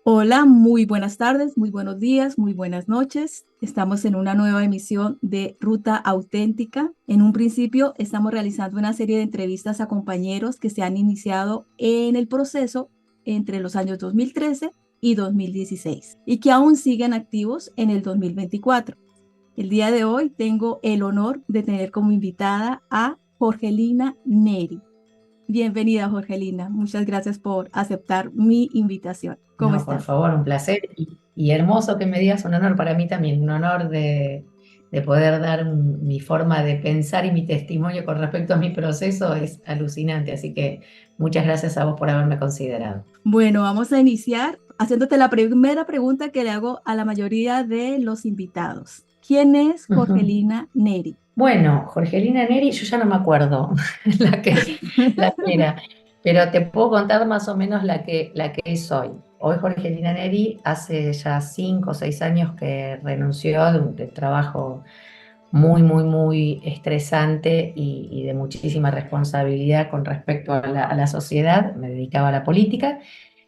Hola, muy buenas tardes, muy buenos días, muy buenas noches. Estamos en una nueva emisión de Ruta Auténtica. En un principio estamos realizando una serie de entrevistas a compañeros que se han iniciado en el proceso entre los años 2013 y 2016 y que aún siguen activos en el 2024. El día de hoy tengo el honor de tener como invitada a Jorgelina Neri. Bienvenida, Jorgelina. Muchas gracias por aceptar mi invitación. ¿Cómo No, por estás? favor, un placer y hermoso que me digas, un honor para mí también, un honor de poder dar mi forma de pensar y mi testimonio con respecto a mi proceso es alucinante, así que muchas gracias a vos por haberme considerado. Bueno, vamos a iniciar haciéndote la primera pregunta que le hago a la mayoría de los invitados. ¿Quién es Ujú. Jorgelina Neri? Bueno, Jorgelina Neri, yo ya no me acuerdo la que era, pero te puedo contar más o menos la que soy. Hoy Jorgelina Neri hace ya 5 o 6 años que renunció de trabajo muy, muy, muy estresante y de muchísima responsabilidad con respecto a la sociedad. Me dedicaba a la política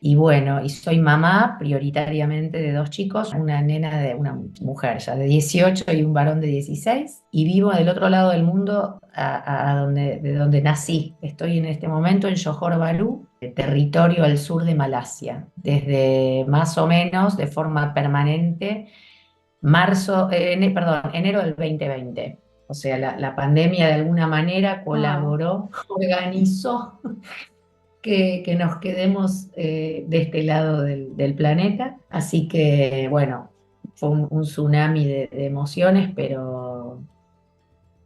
y bueno, y soy mamá prioritariamente de dos chicos, una nena de una mujer ya de 18 y un varón de 16, y vivo del otro lado del mundo de donde nací. Estoy en este momento en Johor Bahru, territorio al sur de Malasia, desde más o menos de forma permanente enero del 2020. O sea, la pandemia de alguna manera Wow. colaboró, organizó que nos quedemos de este lado del planeta. Así que, bueno, fue un tsunami de emociones, pero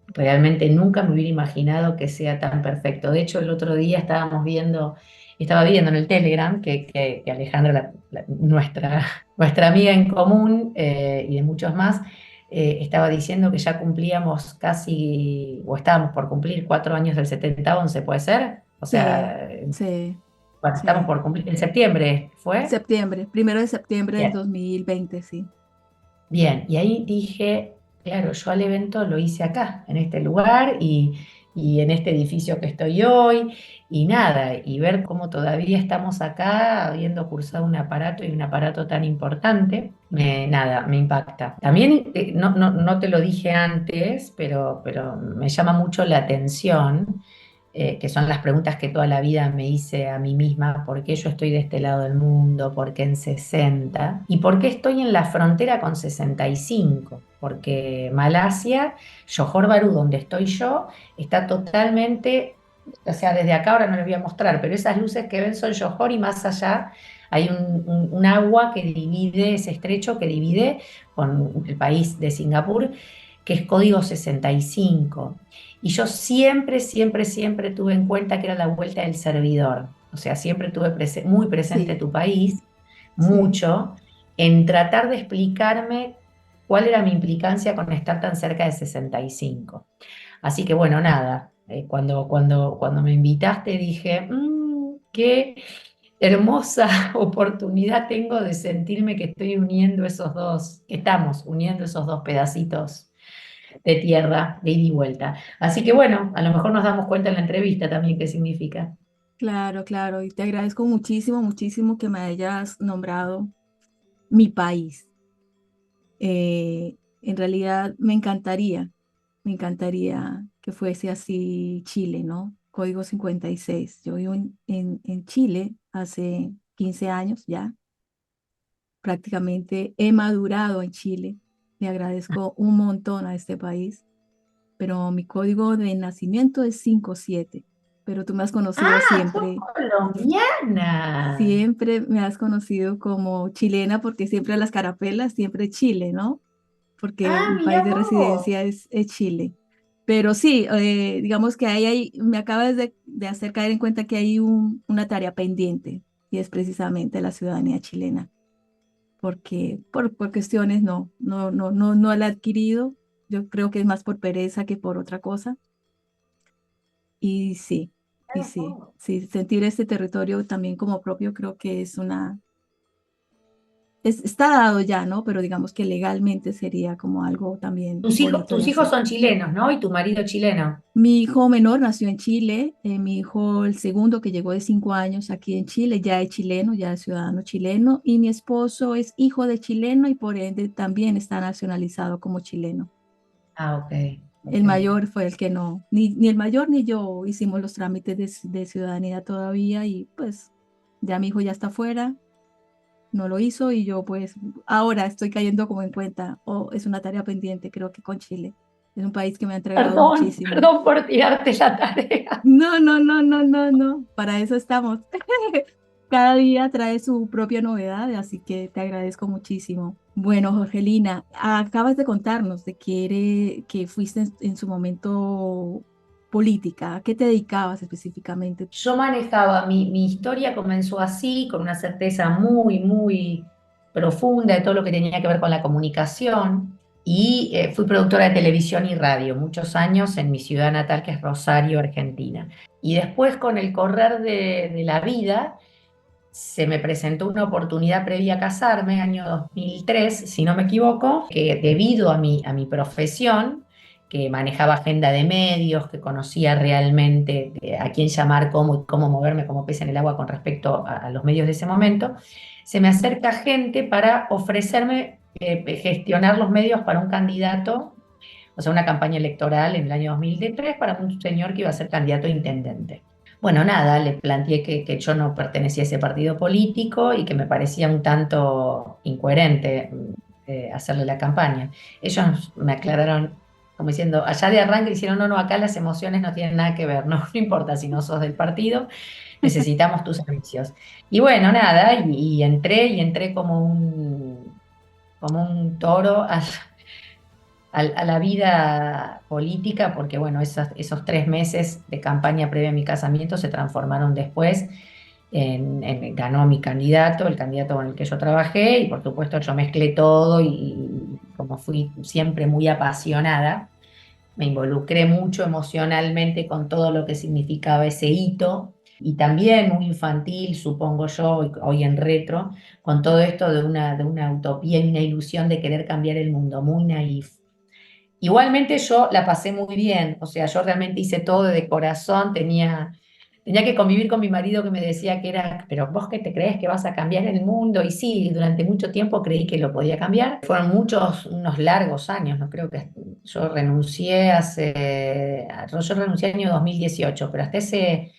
realmente nunca me hubiera imaginado que sea tan perfecto. De hecho, el otro día estaba viendo en el Telegram que Alejandra, nuestra amiga en común y de muchos más, estaba diciendo que ya cumplíamos casi, o estábamos por cumplir 4 años del 70-11, ¿puede ser? O Sí, sea, sí, bueno, estamos sí. por cumplir, en septiembre, ¿fue? Septiembre, 1 de septiembre del Bien. 2020, sí. Bien, y ahí dije, claro, yo al evento lo hice acá, en este lugar y en este edificio que estoy hoy, y nada, y ver cómo todavía estamos acá habiendo cursado un aparato tan importante, nada, me impacta. También, no te lo dije antes, pero me llama mucho la atención, que son las preguntas que toda la vida me hice a mí misma: ¿por qué yo estoy de este lado del mundo? ¿Por qué en 60? ¿Y por qué estoy en la frontera con 65? Porque Malasia, Johor Bahru, donde estoy yo, está totalmente, o sea, desde acá ahora no les voy a mostrar, pero esas luces que ven son Johor y más allá hay un agua que divide, ese estrecho que divide con el país de Singapur, que es código 65. Y yo siempre, siempre, siempre tuve en cuenta que era la vuelta del servidor. O sea, siempre tuve muy presente Sí, tu país, sí. mucho, en tratar de explicarme cuál era mi implicancia con estar tan cerca de 65. Así que bueno, nada, cuando me invitaste dije, qué hermosa oportunidad tengo de sentirme que estoy uniendo esos dos, que estamos uniendo esos dos pedacitos de tierra, de ida y vuelta. Así que bueno, a lo mejor nos damos cuenta en la entrevista también qué significa. Claro, claro. Y te agradezco muchísimo, muchísimo que me hayas nombrado mi país. En realidad me encantaría que fuese así Chile, ¿no? Código 56. Yo vivo en Chile hace 15 años ya. Prácticamente he madurado en Chile. Le agradezco un montón a este país, pero mi código de nacimiento es 57. Pero tú me has conocido Ah, sos siempre, colombiana. siempre me has conocido como chilena porque siempre a las carapelas, siempre Chile, ¿no? Porque Ah, mi país mira de vos. residencia es Chile. Pero sí, digamos que me acabas de hacer caer en cuenta que hay una tarea pendiente y es precisamente la ciudadanía chilena, porque por cuestiones no la he adquirido. Yo creo que es más por pereza que por otra cosa. Y sí, y Mira sí, vos. sí, sentir este territorio también como propio creo que es una, está dado ya, ¿no? Pero digamos que legalmente sería como algo también bonito de Tus hijos hacer. son chilenos, ¿no? Y tu marido chileno. Mi hijo menor nació en Chile, mi hijo el segundo que llegó de 5 años aquí en Chile, ya es chileno, ya es ciudadano chileno, y mi esposo es hijo de chileno y por ende también está nacionalizado como chileno. Ah, ok, El ok. mayor fue el que no, ni el mayor ni yo hicimos los trámites de ciudadanía todavía y pues ya mi hijo ya está afuera, no lo hizo y yo pues ahora estoy cayendo como en cuenta, oh, es una tarea pendiente, creo que con Chile. Es un país que me ha entregado Perdón, muchísimo. perdón por tirarte la tarea. No, no, no, no, no, no, para eso estamos. Cada día trae su propia novedad, así que te agradezco muchísimo. Bueno, Jorgelina, acabas de contarnos de que fuiste en su momento política. ¿A qué te dedicabas específicamente? Yo manejaba, mi historia comenzó así, con una certeza muy, muy profunda de todo lo que tenía que ver con la comunicación, y fui productora de televisión y radio muchos años en mi ciudad natal, que es Rosario, Argentina. Y después, con el correr de la vida, se me presentó una oportunidad previa a casarme, año 2003, si no me equivoco, que debido a mi profesión, que manejaba agenda de medios, que conocía realmente a quién llamar, cómo y cómo moverme como pez en el agua con respecto a los medios de ese momento, se me acerca gente para ofrecerme gestionar los medios para un candidato, o sea, una campaña electoral en el año 2003 para un señor que iba a ser candidato a intendente. Bueno, nada, le planteé que yo no pertenecía a ese partido político y que me parecía un tanto incoherente hacerle la campaña. Ellos me aclararon, como diciendo, allá de arranque dijeron, no, no, acá las emociones no tienen nada que ver, no, no importa si no sos del partido, necesitamos tus servicios. Y bueno, nada, y entré como un toro a la vida política, porque bueno, esos 3 meses de campaña previa a mi casamiento se transformaron después ganó mi candidato, el candidato con el que yo trabajé, y por supuesto yo mezclé todo y como fui siempre muy apasionada, me involucré mucho emocionalmente con todo lo que significaba ese hito. Y también muy infantil, supongo yo, hoy en retro, con todo esto de una utopía y una ilusión de querer cambiar el mundo, muy naif. Igualmente yo la pasé muy bien, o sea, yo realmente hice todo de corazón, tenía que convivir con mi marido que me decía que era, pero vos qué te crees que vas a cambiar el mundo, y sí, durante mucho tiempo creí que lo podía cambiar. Fueron unos largos años, no creo que yo renuncié yo renuncié en el año 2018, pero hasta ese,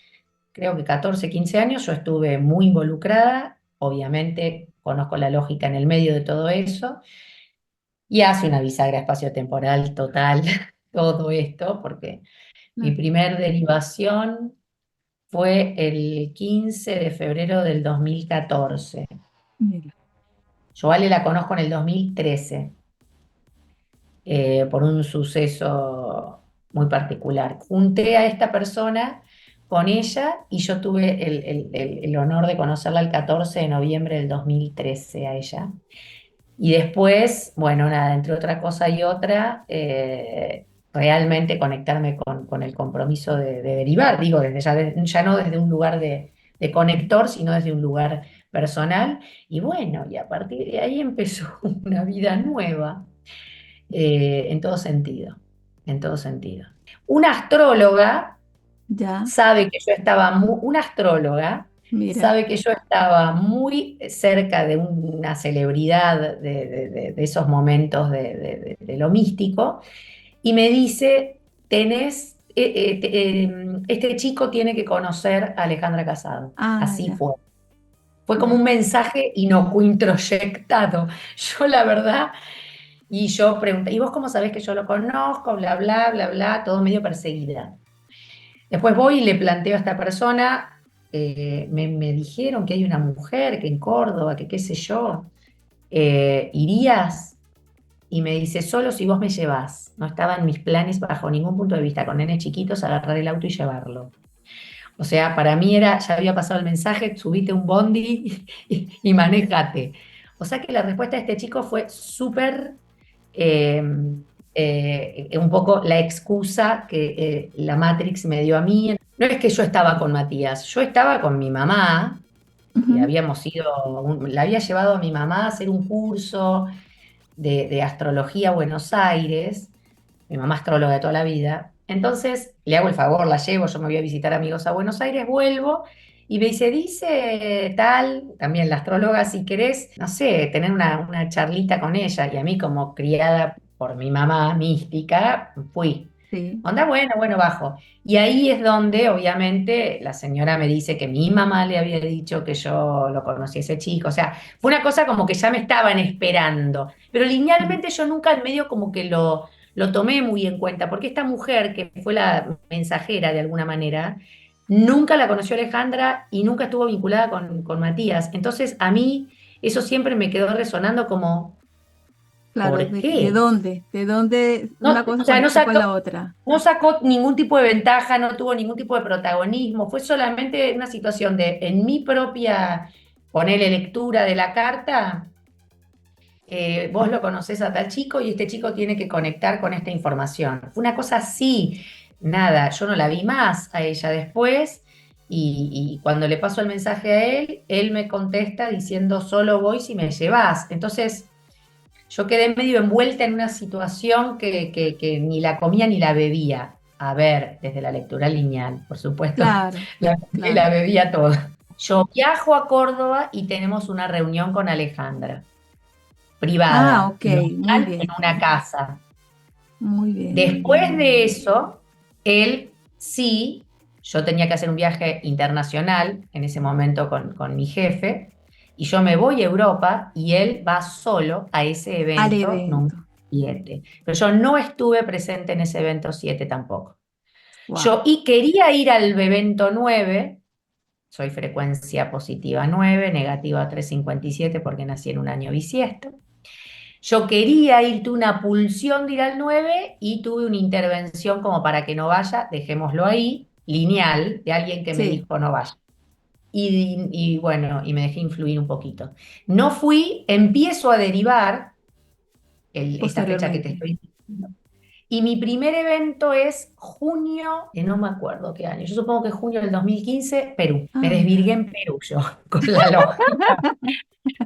creo que 14, 15 años yo estuve muy involucrada, obviamente conozco la lógica en el medio de todo eso y hace una bisagra espacio-temporal total todo esto, porque mi No, primer derivación fue el 15 de febrero del 2014. mira. Yo a Ale la conozco en el 2013, por un suceso muy particular. Junté a esta persona con ella y yo tuve el honor de conocerla el 14 de noviembre del 2013 a ella. Y después, bueno, nada, entre otra cosa y otra, realmente conectarme con el compromiso de derivar, digo, desde ya no desde un lugar de conector, sino desde un lugar personal. Y bueno, y a partir de ahí empezó una vida nueva, en todo sentido, en todo sentido. Una astróloga Ya, sabe que yo estaba una astróloga mira. sabe que yo estaba muy cerca de una celebridad de esos momentos de lo místico, y me dice, este chico tiene que conocer a Alejandra Casado. Ah, Así ya, fue. Fue como ya. un mensaje inocuo, introyectado. Yo la verdad, y yo pregunté, ¿y vos cómo sabés que yo lo conozco? Bla, bla, bla, bla, todo medio perseguida. Después voy y le planteo a esta persona, me dijeron que hay una mujer que en Córdoba, que qué sé yo, ¿irías? Y me dice, solo si vos me llevas. No estaba en mis planes bajo ningún punto de vista, con nenes chiquitos, agarrar el auto y llevarlo. O sea, para mí era, ya había pasado el mensaje, subite un bondi y manéjate. O sea que la respuesta de este chico fue súper, eh, un poco la excusa que la Matrix me dio a mí. No es que yo estaba con Matías, yo estaba con mi mamá, y Ujú. habíamos la había llevado a mi mamá a hacer un curso de astrología a Buenos Aires, mi mamá astróloga de toda la vida. Entonces le hago el favor, la llevo, yo me voy a visitar amigos a Buenos Aires, vuelvo y me dice tal, también la astróloga, si querés, no sé, tener una charlita con ella. Y a mí como criada por mi mamá mística, fui. Sí, Onda, bueno, bueno, bajo. Y ahí es donde, obviamente, la señora me dice que mi mamá le había dicho que yo lo conocí a ese chico. O sea, fue una cosa como que ya me estaban esperando. Pero sí, linealmente yo nunca en medio como que lo tomé muy en cuenta, porque esta mujer, que fue la mensajera de alguna manera, nunca la conoció Alejandra y nunca estuvo vinculada con Matías. Entonces, a mí eso siempre me quedó resonando como, claro, ¿por ¿de qué? dónde? ¿De dónde una No, cosa o sea, conecta con la otra? no sacó ningún tipo de ventaja, no tuvo ningún tipo de protagonismo, fue solamente una situación de, en mi propia, ponerle lectura de la carta, vos lo conocés a tal chico y este chico tiene que conectar con esta información. Fue una cosa así, nada, yo no la vi más a ella después y cuando le paso el mensaje a él me contesta diciendo, solo voy si me llevas. Entonces... Yo quedé medio envuelta en una situación que ni la comía ni la bebía. A ver, desde la lectura lineal, por supuesto, Claro, la comía y la claro. bebía toda. Yo viajo a Córdoba y tenemos una reunión con Alejandra, Ah, privada, ok, muy local, en bien, una casa. muy bien, muy Después bien. de eso, él sí, yo tenía que hacer un viaje internacional en ese momento con mi jefe, y yo me voy a Europa y él va solo a ese Al evento número evento. 7. Pero yo no estuve presente en ese evento 7 tampoco. Wow. Yo y quería ir al evento 9. Soy frecuencia positiva 9, negativa 357 porque nací en un año bisiesto. Yo quería ir, tuve una pulsión de ir al 9 y tuve una intervención como para que no vaya, dejémoslo ahí, lineal, de alguien que me Sí, dijo no vaya. Y bueno, y me dejé influir un poquito. No fui, empiezo a derivar esta fecha que te posteriormente. estoy diciendo. Y mi primer evento es junio, no me acuerdo qué año, yo supongo que junio del 2015, Perú. Me Ah, desvirgué mira. en Perú yo, con la lógica.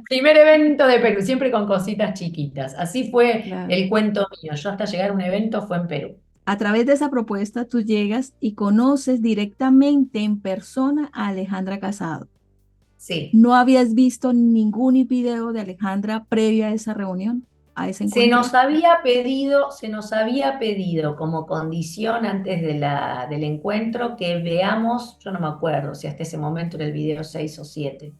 Primer evento de Perú, siempre con cositas chiquitas. Así fue Claro. el cuento mío. Yo hasta llegar a un evento fue en Perú. A través de esa propuesta, tú llegas y conoces directamente en persona a Alejandra Casado. Sí. ¿No habías visto ningún video de Alejandra previo a esa reunión, a ese encuentro? Se nos había pedido como condición antes del encuentro que veamos, yo no me acuerdo si hasta ese momento era el video 6 o 7,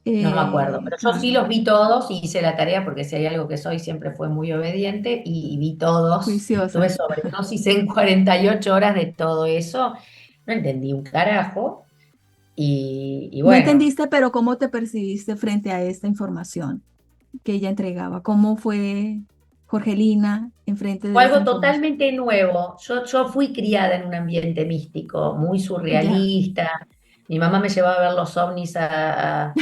no me acuerdo, pero yo sí Claro, los vi todos y hice la tarea porque si hay algo que soy siempre fue muy obediente y vi todos. Tuve juiciosa. sobredosis en 48 horas de todo eso. No entendí un carajo. Y No bueno, entendiste, pero ¿cómo te percibiste frente a esta información que ella entregaba? ¿Cómo fue Jorgelina en frente fue de esta algo información? totalmente nuevo. Yo fui criada en un ambiente místico, muy Ya, surrealista. Mi mamá me llevaba a ver los ovnis a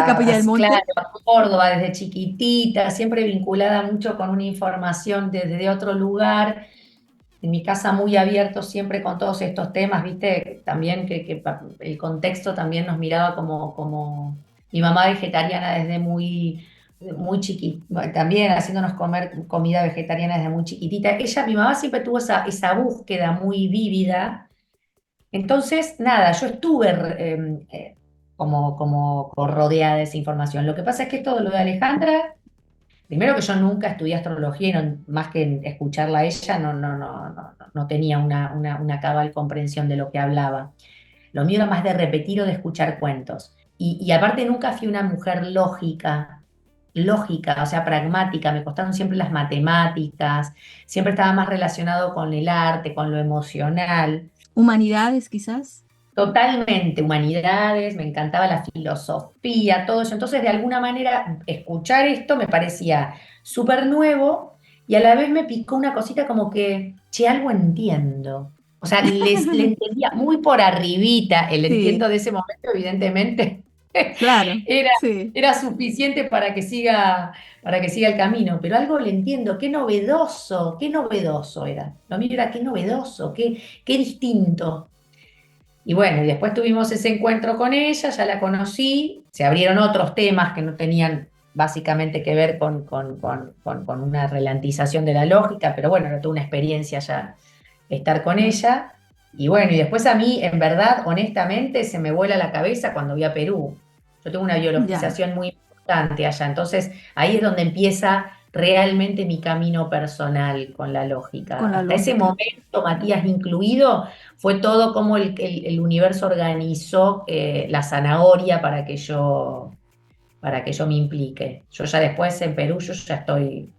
Capilla del claro, Monte. a Córdoba desde chiquitita, siempre vinculada mucho con una información desde otro lugar. En mi casa muy abierto siempre con todos estos temas, viste, también el contexto también nos miraba como mi mamá vegetariana desde muy chiquita, también haciéndonos comer comida vegetariana desde muy chiquitita. Mi mamá siempre tuvo esa búsqueda muy vívida. Entonces, nada, yo estuve como rodeada de esa información. Lo que pasa es que todo lo de Alejandra. Primero que yo nunca estudié astrología y más que escucharla a ella, no tenía una cabal comprensión de lo que hablaba. Lo mío era más de repetir o de escuchar cuentos. Y aparte nunca fui una mujer lógica, o sea, pragmática. Me costaron siempre las matemáticas, siempre estaba más relacionado con el arte, con lo emocional. Humanidades, quizás. Totalmente, humanidades, me encantaba la filosofía, todo eso. Entonces, de alguna manera, escuchar esto me parecía súper nuevo y a la vez me picó una cosita como que, che, algo entiendo. O sea, le entendía muy por arribita, el entiendo Sí, de ese momento, evidentemente, claro, era, sí. era suficiente para que siga el camino, pero algo le entiendo, qué novedoso era. Lo mío era qué novedoso, qué distinto. Y bueno, y después tuvimos ese encuentro con ella, ya la conocí, se abrieron otros temas que no tenían básicamente que ver con una relantización de la lógica, pero bueno, era toda una experiencia ya estar con Claro, ella. Y bueno, y después a mí, en verdad, honestamente, se me vuela la cabeza cuando voy a Perú. Yo tengo una ya, biologización muy importante allá, entonces ahí es donde empieza realmente mi camino personal con la lógica. con la Hasta ese lógica. momento, Claro. Matías incluido, fue todo como el universo organizó la zanahoria para que yo me implique. Yo ya después en Perú, yo ya estoy,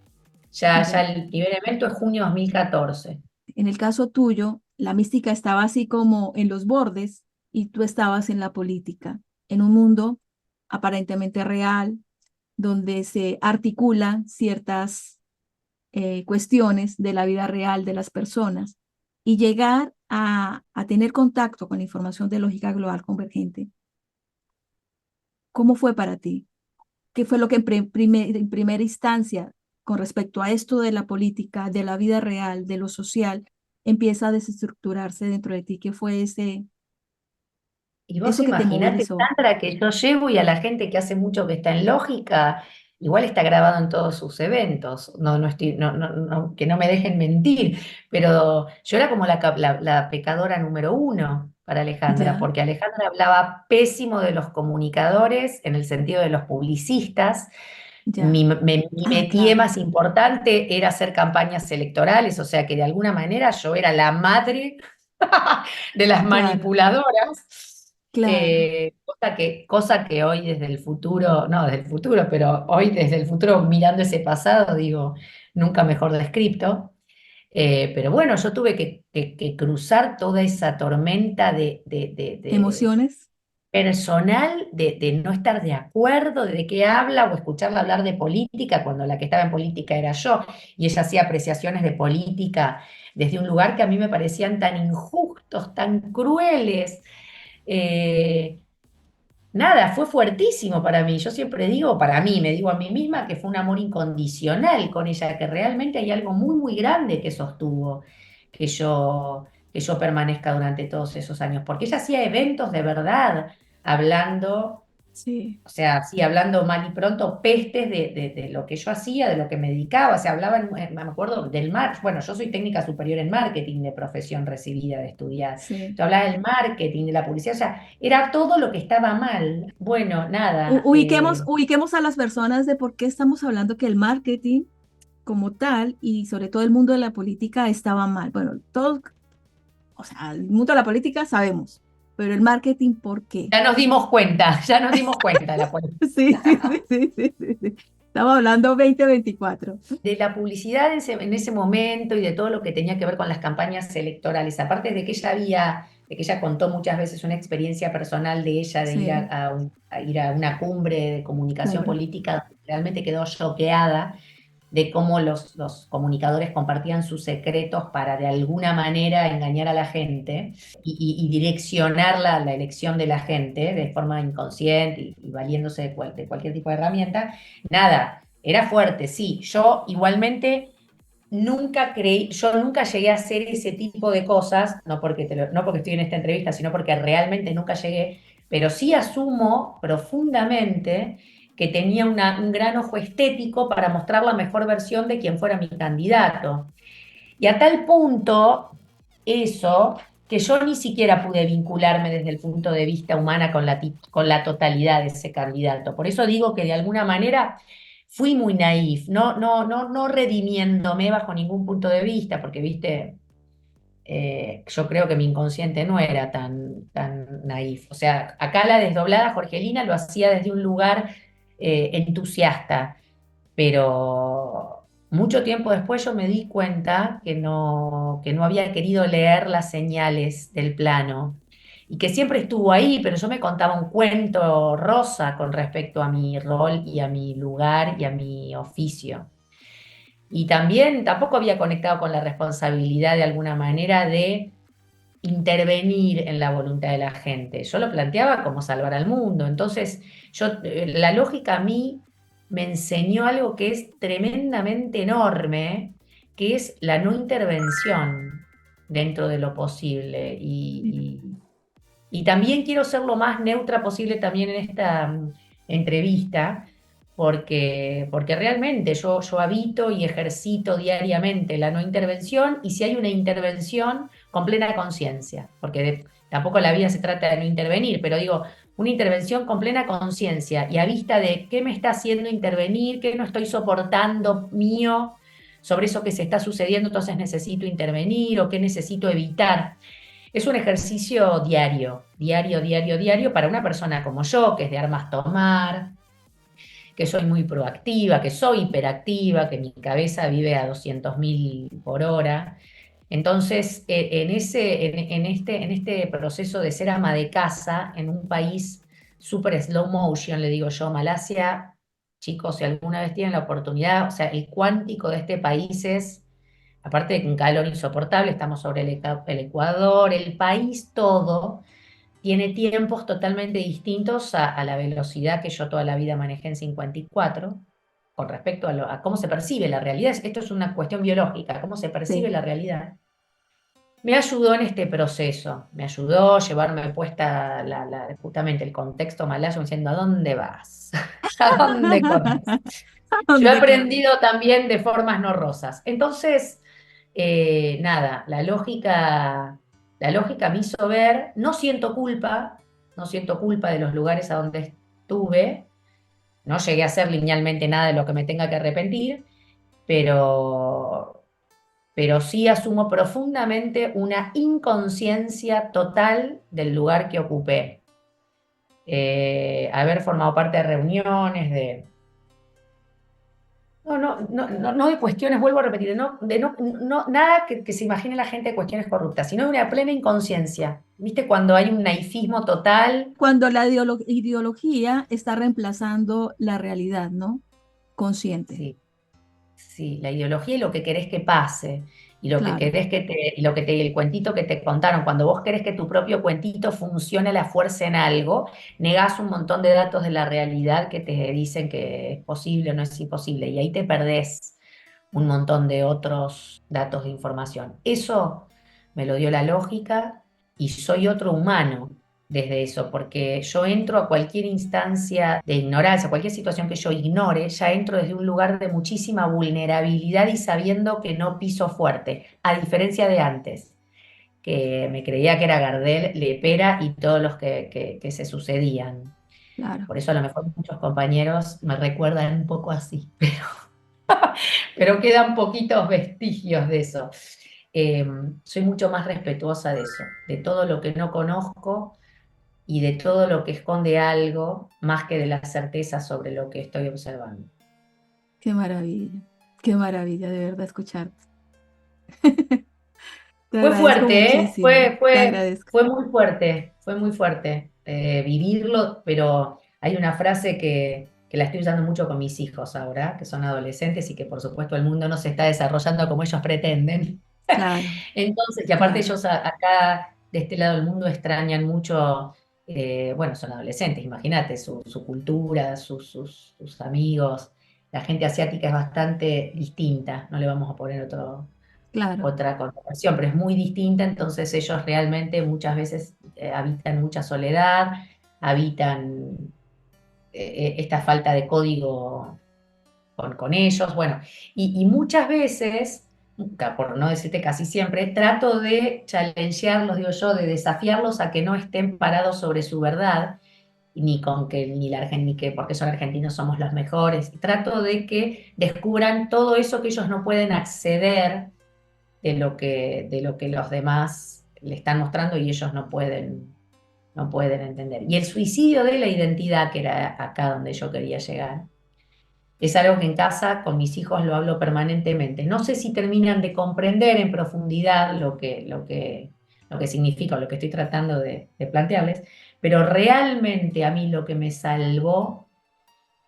ya Ya. el primer evento es junio 2014. En el caso tuyo, la mística estaba así como en los bordes y tú estabas en la política, en un mundo aparentemente real, donde se articulan ciertas cuestiones de la vida real de las personas y llegar a tener contacto con la información de lógica global convergente. ¿Cómo fue para ti? ¿Qué fue lo que en primera instancia, con respecto a esto de la política, de la vida real, de lo social, empieza a desestructurarse dentro de ti? ¿Qué fue Y vos eso que te imaginate, movilizó? Sandra, que yo llevo y a la gente que hace mucho que está en lógica, igual está grabado en todos sus eventos. No, no estoy, que no me dejen mentir, pero yo era como la pecadora número uno para Alejandra, Ya, porque Alejandra hablaba pésimo de los comunicadores en el sentido de los publicistas. ya. Mi Ah, métier claro, más importante era hacer campañas electorales, o sea que de alguna manera yo era la madre de las claro, manipuladoras, claro. cosa que hoy desde el futuro, no desde el futuro, pero hoy desde el futuro mirando ese pasado, digo, nunca mejor descripto. Pero bueno, yo tuve que cruzar toda esa tormenta de ¿Emociones? personal, de no estar de acuerdo, de qué habla o escucharla hablar de política, cuando la que estaba en política era yo, y ella hacía apreciaciones de política desde un lugar que a mí me parecían tan injustos, tan crueles. Eh, Nada, fue fuertísimo para mí. Yo siempre digo, para mí, me digo a mí misma que fue un amor incondicional con ella, que realmente hay algo muy, muy grande que sostuvo que que yo permanezca durante todos esos años, porque ella hacía eventos de verdad, hablando, Sí, o sea, sí, hablando mal y pronto, pestes de lo que yo hacía, de lo que me dedicaba. O sea, hablaba, me acuerdo del marketing. Bueno, yo soy técnica superior en marketing de profesión recibida de estudiar. sí. Yo hablaba del marketing, de la publicidad, o sea, era todo lo que estaba mal. Bueno, nada. Ubiquemos a las personas de por qué estamos hablando que el marketing como tal y sobre todo el mundo de la política estaba mal. Bueno, todos, o sea, el mundo de la política sabemos, pero el marketing, ¿por qué? Ya nos dimos cuenta, ya nos dimos cuenta de la política. Sí, sí, sí, sí, sí, sí, sí. Estamos hablando 2024. De la publicidad en ese momento y de todo lo que tenía que ver con las campañas electorales, aparte de que ella contó muchas veces una experiencia personal de ella de ir Sí, a ir a una cumbre de comunicación claro. política, realmente quedó choqueada de cómo los comunicadores compartían sus secretos para de alguna manera engañar a la gente y direccionar la elección de la gente de forma inconsciente y valiéndose de cualquier tipo de herramienta. Nada, era fuerte, sí. Yo igualmente nunca creí, yo nunca llegué a hacer ese tipo de cosas, no porque estoy en esta entrevista, sino porque realmente nunca llegué, pero sí asumo profundamente que tenía un gran ojo estético para mostrar la mejor versión de quien fuera mi candidato. Y a tal punto, eso, que yo ni siquiera pude vincularme desde el punto de vista humana con la totalidad de ese candidato. Por eso digo que de alguna manera fui muy naif, no redimiéndome bajo ningún punto de vista, porque, viste, yo creo que mi inconsciente no era tan naif. O sea, acá la desdoblada Jorgelina lo hacía desde un lugar entusiasta, pero mucho tiempo después yo me di cuenta que no había querido leer las señales del plano y que siempre estuvo ahí, pero yo me contaba un cuento rosa con respecto a mi rol y a mi lugar y a mi oficio. Y también tampoco había conectado con la responsabilidad de alguna manera de intervenir en la voluntad de la gente. Yo lo planteaba como salvar al mundo. Entonces, la lógica a mí me enseñó algo que es tremendamente enorme, que es la no intervención dentro de lo posible. Y también quiero ser lo más neutra posible también en esta entrevista, porque realmente yo habito y ejercito diariamente la no intervención, y si hay una intervención con plena conciencia, porque tampoco la vida se trata de no intervenir, pero digo, una intervención con plena conciencia y a vista de qué me está haciendo intervenir, qué no estoy soportando mío sobre eso que se está sucediendo, entonces necesito intervenir o qué necesito evitar. Es un ejercicio diario, diario, diario, diario para una persona como yo, que es de armas tomar, que soy muy proactiva, que soy hiperactiva, que mi cabeza vive a 200.000 por hora. Entonces, en este proceso de ser ama de casa, en un país súper slow motion, le digo yo, Malasia, chicos, si alguna vez tienen la oportunidad, o sea, el cuántico de este país es, aparte de que un calor insoportable, estamos sobre el Ecuador, el país todo tiene tiempos totalmente distintos a la velocidad que yo toda la vida manejé en 54, con respecto a cómo se percibe la realidad. Esto es una cuestión biológica, cómo se percibe Sí. la realidad. Me ayudó en este proceso, me ayudó a llevarme puesta justamente el contexto malayo diciendo, ¿a dónde vas? ¿A dónde corres? ¿A Yo he dónde corre? aprendido también de formas no rosas. Entonces, nada, la lógica me hizo ver, no siento culpa de los lugares a donde estuve, no llegué a hacer linealmente nada de lo que me tenga que arrepentir, pero, pero sí asumo profundamente una inconsciencia total del lugar que ocupé. Haber formado parte de reuniones, no de cuestiones, vuelvo a repetir, nada que se imagine la gente de cuestiones corruptas, sino de una plena inconsciencia. ¿Viste? Cuando hay un naifismo total. Cuando la ideología está reemplazando la realidad, ¿no? Consciente. Sí, sí, la ideología y lo que querés que pase, y lo que Claro, querés el cuentito que te contaron, cuando vos querés que tu propio cuentito funcione a la fuerza en algo, negás un montón de datos de la realidad que te dicen que es posible o no es imposible, y ahí te perdés un montón de otros datos de información. Eso me lo dio la lógica y soy otro humano desde eso, porque yo entro a cualquier instancia de ignorancia, cualquier situación que yo ignore, ya entro desde un lugar de muchísima vulnerabilidad y sabiendo que no piso fuerte, a diferencia de antes, que me creía que era Gardel, Lepera y todos los que se sucedían. claro. Por eso a lo mejor muchos compañeros me recuerdan un poco así, pero quedan poquitos vestigios de eso. Eh, Soy mucho más respetuosa de eso, de todo lo que no conozco y de todo lo que esconde algo, más que de la certeza sobre lo que estoy observando. Qué maravilla de verdad escucharte. Te Fue agradezco fuerte, ¿eh? muchísimo, te agradezco. Fue muy fuerte vivirlo, pero hay una frase que la estoy usando mucho con mis hijos ahora, que son adolescentes y que por supuesto el mundo no se está desarrollando como ellos pretenden. Claro, Entonces, y aparte claro, ellos acá de este lado del mundo extrañan mucho, bueno, son adolescentes, imagínate, su cultura, sus amigos. La gente asiática es bastante distinta, no le vamos a poner claro. otra connotación, pero es muy distinta, entonces ellos realmente muchas veces habitan mucha soledad, habitan esta falta de código con ellos, bueno, y muchas veces, por no decirte casi siempre, trato de challengearlos, digo yo, de desafiarlos a que no estén parados sobre su verdad, ni con que ni que porque son argentinos somos los mejores. Trato de que descubran todo eso que ellos no pueden acceder de lo que los demás le están mostrando y ellos no pueden entender. Y el suicidio de la identidad, que era acá donde yo quería llegar, es algo que en casa con mis hijos lo hablo permanentemente. No sé si terminan de comprender en profundidad lo que significa o lo que estoy tratando de plantearles, pero realmente a mí lo que me salvó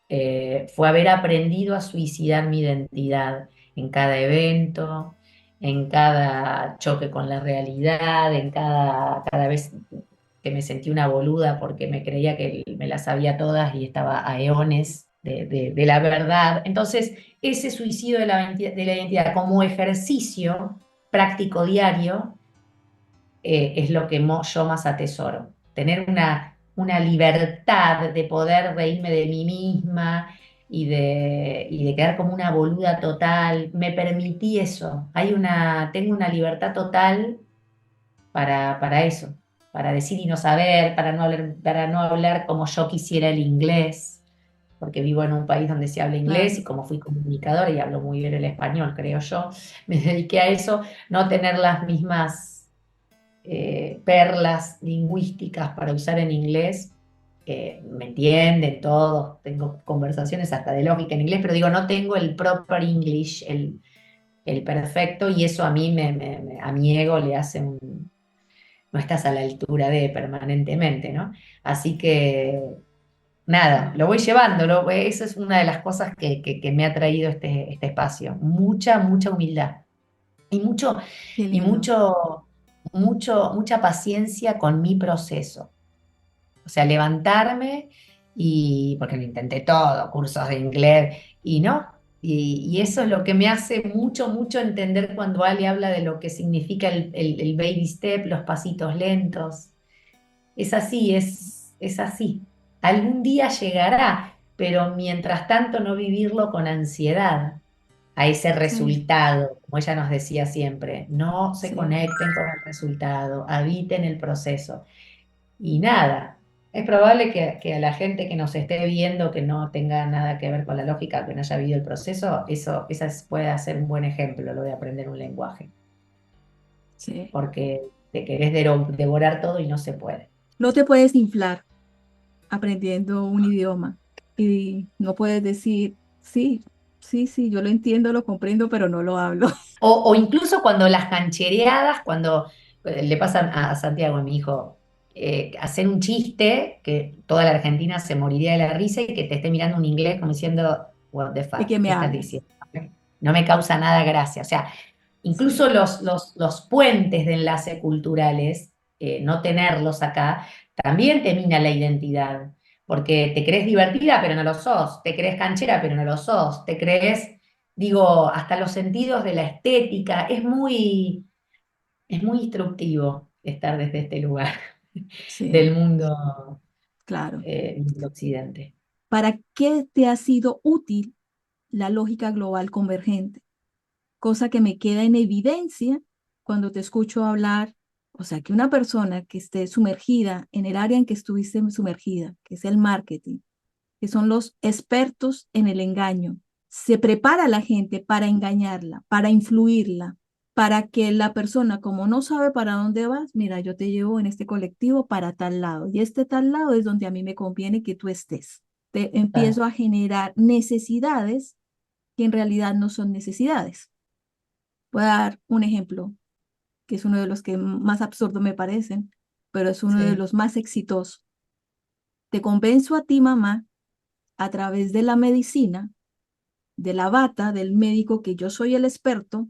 fue haber aprendido a suicidar mi identidad en cada evento, en cada choque con la realidad, cada vez que me sentí una boluda porque me creía que me las sabía todas y estaba a eones de la verdad. Entonces, ese suicidio de la identidad como ejercicio práctico diario es lo que yo más atesoro. tener una libertad de poder reírme de mí misma y de quedar como una boluda total. Me permití eso. Tengo una libertad total para eso, para decir y no saber, para no hablar como yo quisiera el inglés, porque vivo en un país donde se habla inglés y Claro, como fui comunicadora y hablo muy bien el español, creo yo, me dediqué a eso, no tener las mismas perlas lingüísticas para usar en inglés. Me entienden todos, tengo conversaciones hasta de lógica en inglés, pero digo, no tengo el proper English, el perfecto, y eso a mí, a mi ego le hace no estás a la altura de permanentemente, ¿no? Así que nada, lo voy llevando, eso es una de las cosas que me ha traído este espacio, mucha humildad y qué y lindo. mucho, mucha paciencia con mi proceso. O sea, levantarme porque lo intenté todo, cursos de inglés, y no. Y eso es lo que me hace mucho entender cuando Ali habla de lo que significa el baby step, los pasitos lentos. Es así, es así. Algún día llegará, pero mientras tanto no vivirlo con ansiedad a ese Sí, resultado, como ella nos decía siempre, no se sí. conecten con el resultado, habiten el proceso. Y nada, es probable que a la gente que nos esté viendo que no tenga nada que ver con la lógica, que no haya vivido el proceso, puede ser un buen ejemplo, lo de aprender un lenguaje, Sí. porque te querés devorar todo y no se puede. No te puedes inflar aprendiendo un idioma y no puedes decir, sí, sí, sí, yo lo entiendo, lo comprendo, pero no lo hablo. O incluso cuando las canchereadas, cuando le pasan a Santiago, a mi hijo, hacer un chiste que toda la Argentina se moriría de la risa y que te esté mirando un inglés como diciendo, what the ¿De fuck, qué me ¿qué estás hablas? diciendo? No me causa nada gracia. O sea, incluso Sí, los puentes de enlace culturales, no tenerlos acá, también te mina la identidad. Porque te crees divertida, pero no lo sos. Te crees canchera, pero no lo sos. Te crees, digo, hasta los sentidos de la estética. Es muy instructivo estar desde este lugar sí, del mundo, claro. del occidente. ¿Para qué te ha sido útil la lógica global convergente? Cosa que me queda en evidencia cuando te escucho hablar. O sea, que una persona que esté sumergida en el área en que estuviste sumergida, que es el marketing, que son los expertos en el engaño, se prepara a la gente para engañarla, para influirla, para que la persona, como no sabe para dónde vas, mira, yo te llevo en este colectivo para tal lado y este tal lado es donde a mí me conviene que tú estés. Te Ah, empiezo a generar necesidades que en realidad no son necesidades. Voy a dar un ejemplo, que es uno de los que más absurdo me parecen, pero es uno de sí, los más exitosos. Te convenzo a ti, mamá, a través de la medicina, de la bata, del médico, que yo soy el experto,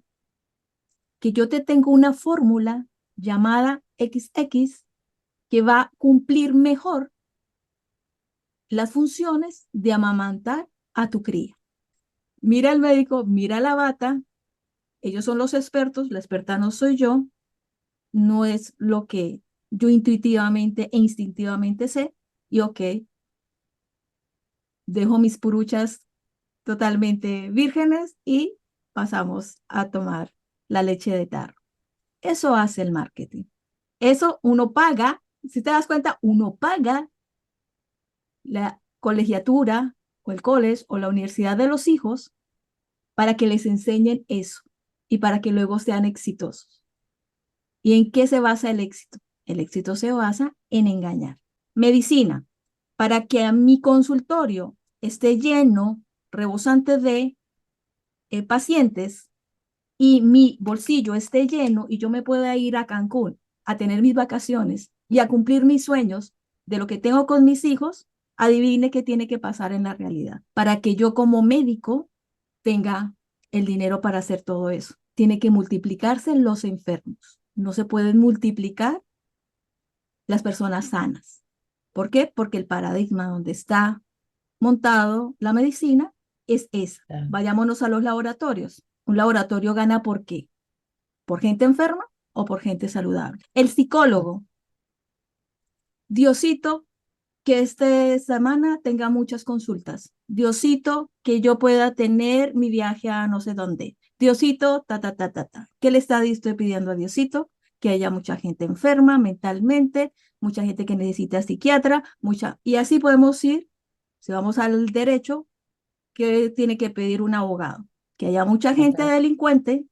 que yo te tengo una fórmula llamada XX que va a cumplir mejor las funciones de amamantar a tu cría. Mira el médico, mira la bata, ellos son los expertos, la experta no soy yo, no es lo que yo intuitivamente e instintivamente sé, y ok, dejo mis puruchas totalmente vírgenes y pasamos a tomar la leche de tarro. Eso hace el marketing. Eso uno paga, si te das cuenta, uno paga la colegiatura o el college o la universidad de los hijos para que les enseñen eso y para que luego sean exitosos. ¿Y en qué se basa el éxito? El éxito se basa en engañar. Medicina, para que a mi consultorio esté lleno, rebosante de pacientes y mi bolsillo esté lleno y yo me pueda ir a Cancún a tener mis vacaciones y a cumplir mis sueños de lo que tengo con mis hijos, adivine qué tiene que pasar en la realidad para que yo como médico tenga el dinero para hacer todo eso. Tiene que multiplicarse los enfermos. No se pueden multiplicar las personas sanas. ¿Por qué? Porque el paradigma donde está montado la medicina es esa. claro. Vayámonos a los laboratorios. Un laboratorio gana ¿por qué? ¿Por gente enferma o por gente saludable? El psicólogo Diosito, que esta semana tenga muchas consultas. Diosito, que yo pueda tener mi viaje a no sé dónde. Diosito, ta, ta, ta, ta, ta. ¿Qué le está estoy pidiendo a Diosito? Que haya mucha gente enferma mentalmente, mucha gente que necesita psiquiatra, mucha. Y así podemos ir, si vamos al derecho, que tiene que pedir un abogado. Que haya mucha gente Total. delincuente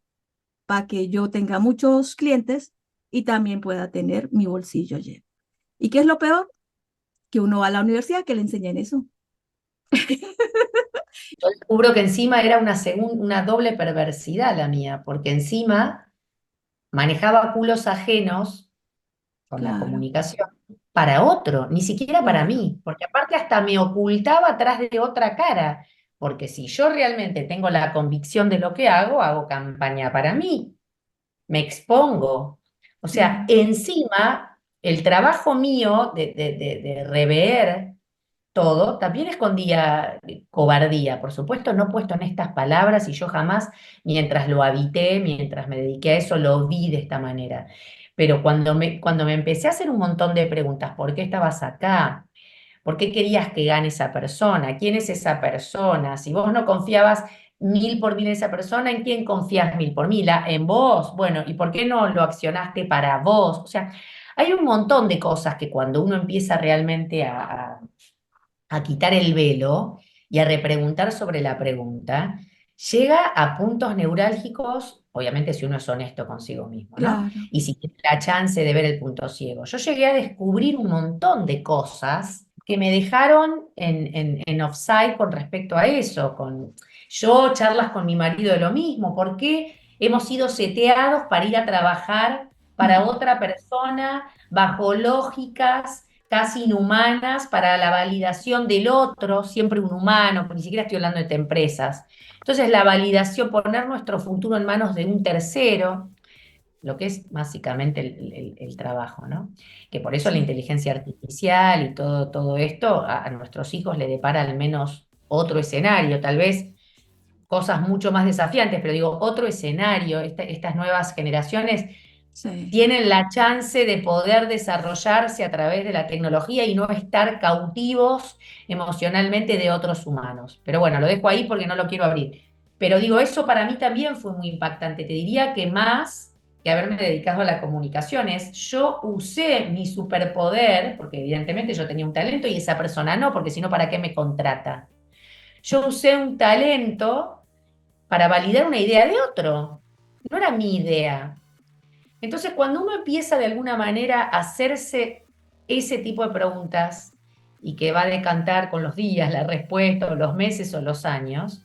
para que yo tenga muchos clientes y también pueda tener mi bolsillo lleno. ¿Y qué es lo peor? Que uno va a la universidad que le enseñen eso. Yo descubro que encima era una doble perversidad la mía, porque encima manejaba culos ajenos con la Claro, comunicación para otro, ni siquiera para claro, mí, porque aparte hasta me ocultaba atrás de otra cara, porque si yo realmente tengo la convicción de lo que hago campaña para mí, me expongo. O sea, claro, encima, el trabajo mío de rever todo, también escondía cobardía, por supuesto, no puesto en estas palabras y yo jamás, mientras lo habité, mientras me dediqué a eso, lo vi de esta manera. Pero cuando me empecé a hacer un montón de preguntas, ¿por qué estabas acá? ¿Por qué querías que gane esa persona? ¿Quién es esa persona? Si vos no confiabas 1000 por 1000 en esa persona, ¿en quién confías 1000 por 1000? ¿En vos? Bueno, ¿y por qué no lo accionaste para vos? O sea, hay un montón de cosas que cuando uno empieza realmente a quitar el velo y a repreguntar sobre la pregunta, llega a puntos neurálgicos, obviamente si uno es honesto consigo mismo, ¿no? claro. Y si tiene la chance de ver el punto ciego. Yo llegué a descubrir un montón de cosas que me dejaron en offside con respecto a eso, con yo charlas con mi marido de lo mismo, ¿por qué hemos sido seteados para ir a trabajar para Mm, otra persona bajo lógicas casi inhumanas para la validación del otro, siempre un humano, porque ni siquiera estoy hablando de empresas? Entonces, la validación, poner nuestro futuro en manos de un tercero, lo que es básicamente el trabajo, ¿no? Que por eso la sí, inteligencia artificial y todo esto a nuestros hijos le depara al menos otro escenario, tal vez cosas mucho más desafiantes, pero digo, otro escenario, estas nuevas generaciones sí, tienen la chance de poder desarrollarse a través de la tecnología y no estar cautivos emocionalmente de otros humanos. Pero bueno, lo dejo ahí porque no lo quiero abrir. Pero digo, eso para mí también fue muy impactante. Te diría que más que haberme dedicado a la comunicación es, yo usé mi superpoder, porque evidentemente yo tenía un talento y esa persona no, porque si no, ¿para qué me contrata? Yo usé un talento para validar una idea de otro. No era mi idea. Entonces, cuando uno empieza de alguna manera a hacerse ese tipo de preguntas y que va a decantar con los días la respuesta, o los meses o los años,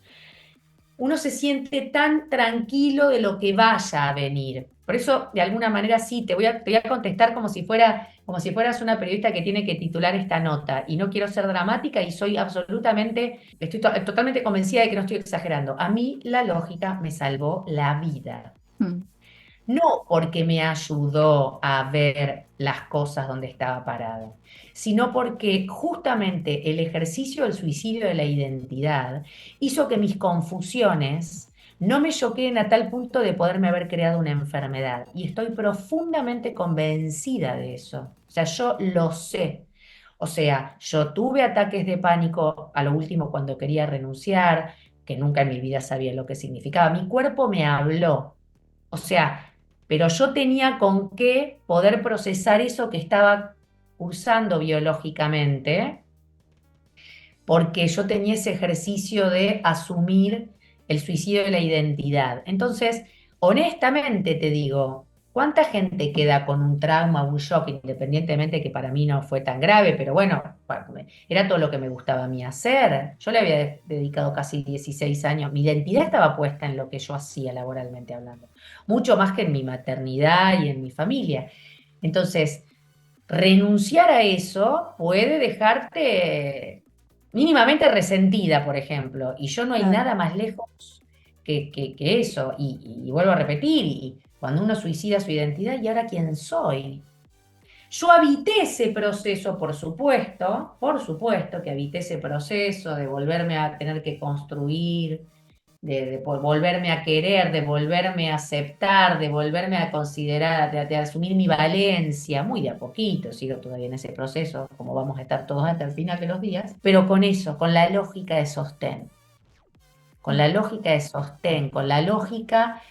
uno se siente tan tranquilo de lo que vaya a venir. Por eso, de alguna manera, sí, te voy a contestar como si fueras una periodista que tiene que titular esta nota. Y no quiero ser dramática y soy totalmente convencida de que no estoy exagerando. A mí la lógica me salvó la vida. mm, No porque me ayudó a ver las cosas donde estaba parada, sino porque justamente el ejercicio del suicidio de la identidad hizo que mis confusiones no me choqueen a tal punto de poderme haber creado una enfermedad. Y estoy profundamente convencida de eso. O sea, yo lo sé. O sea, yo tuve ataques de pánico a lo último cuando quería renunciar, que nunca en mi vida sabía lo que significaba. Mi cuerpo me habló. O sea, pero yo tenía con qué poder procesar eso que estaba cursando biológicamente, porque yo tenía ese ejercicio de asumir el suicidio de la identidad. Entonces, honestamente te digo, ¿cuánta gente queda con un trauma, un shock, independientemente que para mí no fue tan grave, pero bueno, era todo lo que me gustaba a mí hacer? Yo le había dedicado casi 16 años, mi identidad estaba puesta en lo que yo hacía laboralmente hablando, mucho más que en mi maternidad y en mi familia. Entonces, renunciar a eso puede dejarte mínimamente resentida, por ejemplo, y yo no hay claro, nada más lejos que eso, y vuelvo a repetir, y cuando uno suicida su identidad, ¿y ahora quién soy? Yo habité ese proceso, por supuesto que habité ese proceso de volverme a tener que construir, de volverme a querer, de volverme a aceptar, de volverme a considerar, de asumir mi valencia, muy de a poquito, sigo todavía en ese proceso, como vamos a estar todos hasta el final de los días, pero con eso, con la lógica de sostén, con la lógica de sostén, con la lógica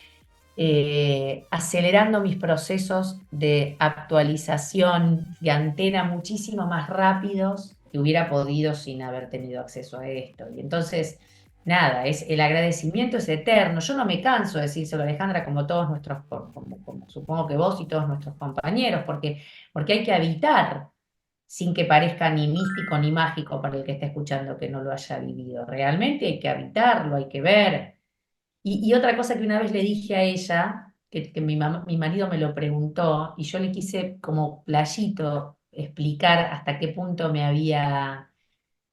acelerando mis procesos de actualización de antena muchísimo más rápidos que hubiera podido sin haber tenido acceso a esto. Y entonces, nada, el agradecimiento es eterno. Yo no me canso de decírselo, Alejandra, como todos nuestros, como supongo que vos y todos nuestros compañeros, porque hay que habitar sin que parezca ni místico ni mágico para el que esté escuchando que no lo haya vivido. Realmente hay que habitarlo, hay que ver. Y otra cosa que una vez le dije a ella, que mi marido me lo preguntó, y yo le quise como playito explicar hasta qué punto me había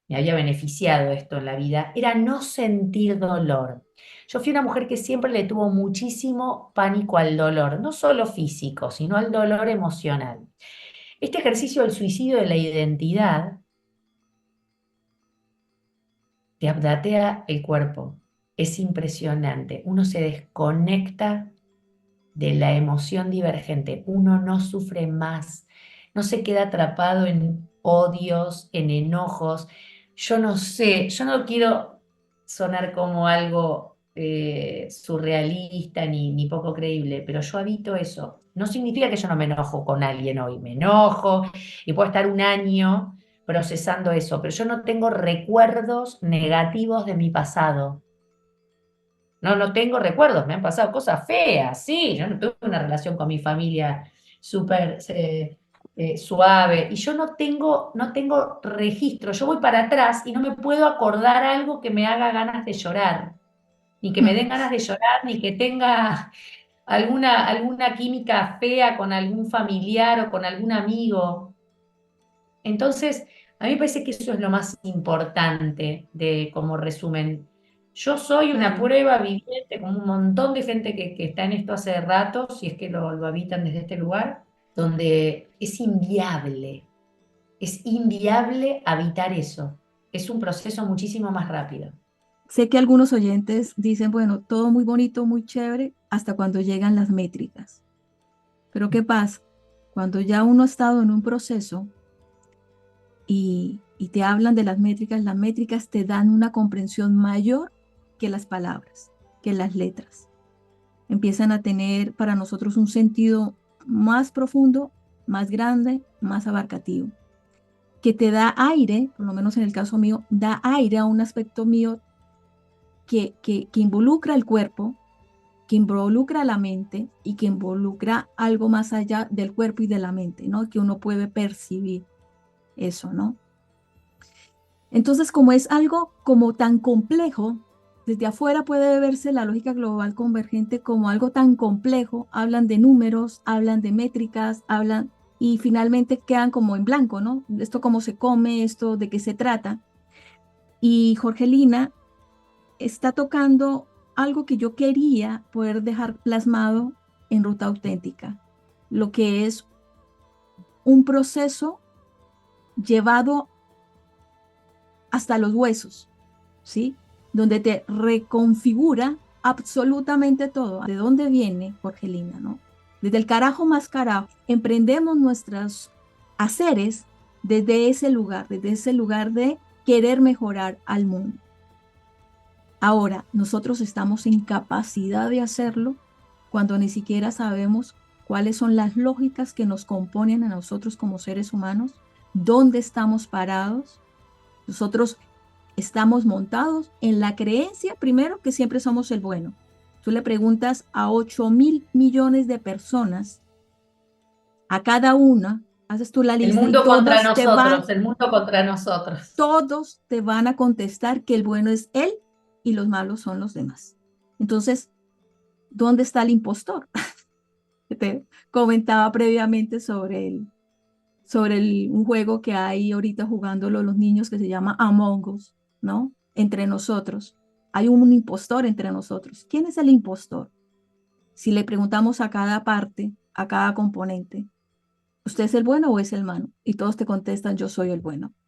beneficiado esto en la vida, era no sentir dolor. Yo fui una mujer que siempre le tuvo muchísimo pánico al dolor, no solo físico, sino al dolor emocional. Este ejercicio del suicidio de la identidad te updatea el cuerpo. Es impresionante. Uno se desconecta de la emoción divergente. Uno no sufre más, no se queda atrapado en odios, en enojos. Yo no sé, yo no quiero sonar como algo surrealista ni poco creíble, pero yo habito eso. No significa que yo no me enojo con alguien hoy, me enojo y puedo estar un año procesando eso, pero yo no tengo recuerdos negativos de mi pasado. No, no tengo recuerdos, me han pasado cosas feas, sí, yo no tuve una relación con mi familia súper suave y yo no tengo registro, yo voy para atrás y no me puedo acordar algo que me haga ganas de llorar, ni que me den ganas de llorar, ni que tenga alguna química fea con algún familiar o con algún amigo. Entonces, a mí me parece que eso es lo más importante de como resumen. Yo soy una Claro. prueba viviente, como un montón de gente que está en esto hace rato, si es que lo habitan desde este lugar, donde es inviable habitar eso. Es un proceso muchísimo más rápido. Sé que algunos oyentes dicen, bueno, todo muy bonito, muy chévere, hasta cuando llegan las métricas. Pero ¿qué pasa? Cuando ya uno ha estado en un proceso y te hablan de las métricas te dan una comprensión mayor que las palabras, que las letras. Empiezan a tener para nosotros un sentido más profundo, más grande, más abarcativo, que te da aire, por lo menos en el caso mío, da aire a un aspecto mío que involucra el cuerpo, que involucra la mente y que involucra algo más allá del cuerpo y de la mente, ¿no? Que uno puede percibir eso, ¿no? Entonces, como es algo como tan complejo, desde afuera puede verse la lógica global convergente como algo tan complejo, hablan de números, hablan de métricas, hablan y finalmente quedan como en blanco, ¿no? Esto cómo se come, esto de qué se trata. Y Jorgelina está tocando algo que yo quería poder dejar plasmado en Ruta Auténtica, lo que es un proceso llevado hasta los huesos, ¿sí? Donde te reconfigura absolutamente todo. ¿De dónde viene Jorgelina, no? Desde el carajo más carajo, emprendemos nuestros haceres desde ese lugar de querer mejorar al mundo. Ahora, nosotros estamos en capacidad de hacerlo cuando ni siquiera sabemos cuáles son las lógicas que nos componen a nosotros como seres humanos, dónde estamos parados. Nosotros estamos montados en la creencia, primero, que siempre somos el bueno. Tú le preguntas a 8.000 millones de personas, a cada una, haces tú la El lista y mundo contra nosotros, el mundo contra nosotros. todos te van a contestar que el bueno es él y los malos son los demás. Entonces, ¿dónde está el impostor? Que te comentaba previamente un juego que hay ahorita jugándolo los niños que se llama Among Us, ¿no? Entre nosotros. Hay un impostor entre nosotros. ¿Quién es el impostor? Si le preguntamos a cada parte, a cada componente, ¿usted es el bueno o es el malo? Y todos te contestan, yo soy el bueno. Claro.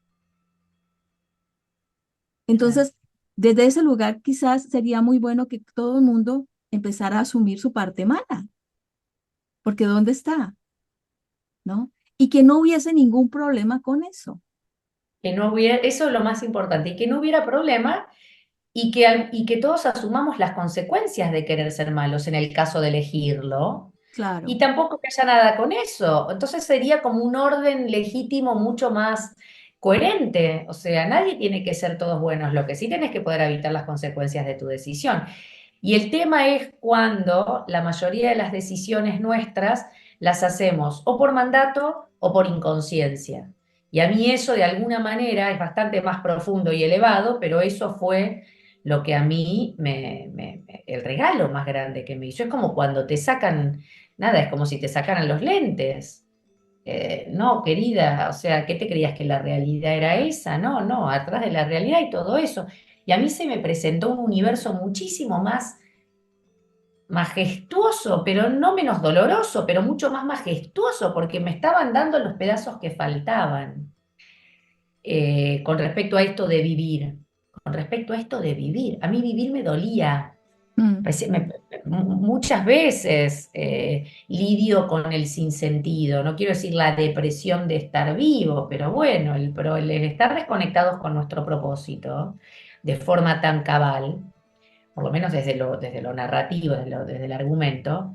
Entonces, Desde ese lugar quizás sería muy bueno que todo el mundo empezara a asumir su parte mala, porque ¿dónde está? ¿No? Y que no hubiese ningún problema con eso. Que no hubiera, eso es lo más importante, y que no hubiera problema y que todos asumamos las consecuencias de querer ser malos en el caso de elegirlo. Y Claro. tampoco que haya nada con eso. Entonces sería como un orden legítimo mucho más coherente. O sea, nadie tiene que ser todos buenos. Lo que sí tienes que poder evitar las consecuencias de tu decisión. Y el tema es cuando la mayoría de las decisiones nuestras las hacemos o por mandato o por inconsciencia. Y a mí eso de alguna manera es bastante más profundo y elevado, pero eso fue lo que a mí el regalo más grande que me hizo. Es como cuando te sacan, nada, es como si te sacaran los lentes. No, querida, o sea, ¿qué te creías que la realidad era esa? No, no, atrás de la realidad y todo eso. Y a mí se me presentó un universo muchísimo más majestuoso, pero no menos doloroso, pero mucho más majestuoso, porque me estaban dando los pedazos que faltaban con respecto a esto de vivir. Con respecto a esto de vivir. A mí vivir me dolía. Mm, Muchas veces lidio con el sinsentido, no quiero decir la depresión de estar vivo, pero bueno, el estar desconectados con nuestro propósito de forma tan cabal, por lo menos desde lo narrativo, desde el argumento,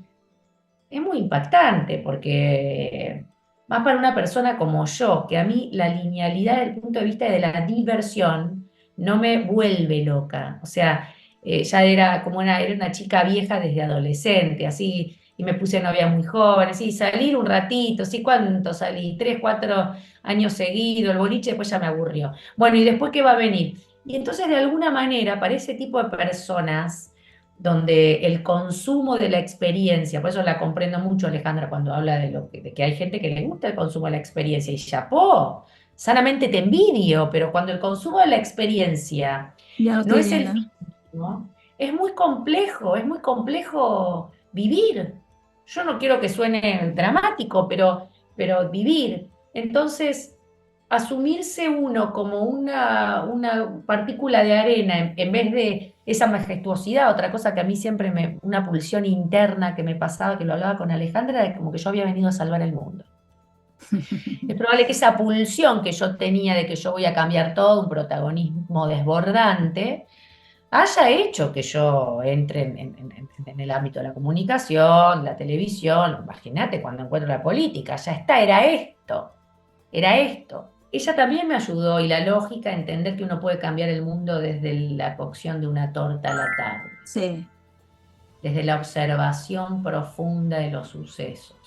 es muy impactante porque más para una persona como yo, que a mí la linealidad desde el punto de vista de la diversión no me vuelve loca. O sea, ya era como era una chica vieja desde adolescente, así, y me puse novia muy joven, así, salir un ratito, sí, ¿cuánto salí? 3, 4 años seguidos, el boliche después ya me aburrió. Bueno, ¿y después qué va a venir? Y entonces, de alguna manera, para ese tipo de personas, donde el consumo de la experiencia, por eso la comprendo mucho, Alejandra, cuando habla de que hay gente que le gusta el consumo de la experiencia, y chapó, sanamente te envidio, pero cuando el consumo de la experiencia ya no no te es el llena. mismo, es muy complejo vivir. Yo no quiero que suene dramático, pero vivir. Entonces, asumirse uno como una partícula de arena en vez de esa majestuosidad, otra cosa que a mí siempre una pulsión interna que me pasaba, que lo hablaba con Alejandra, de como que yo había venido a salvar el mundo. Es probable que esa pulsión que yo tenía de que yo voy a cambiar todo, un protagonismo desbordante, haya hecho que yo entre en el ámbito de la comunicación, la televisión. Imagínate cuando encuentro la política, ya está, era esto. Ella también me ayudó y la lógica a entender que uno puede cambiar el mundo desde la cocción de una torta a la tarde, Sí, desde la observación profunda de los sucesos,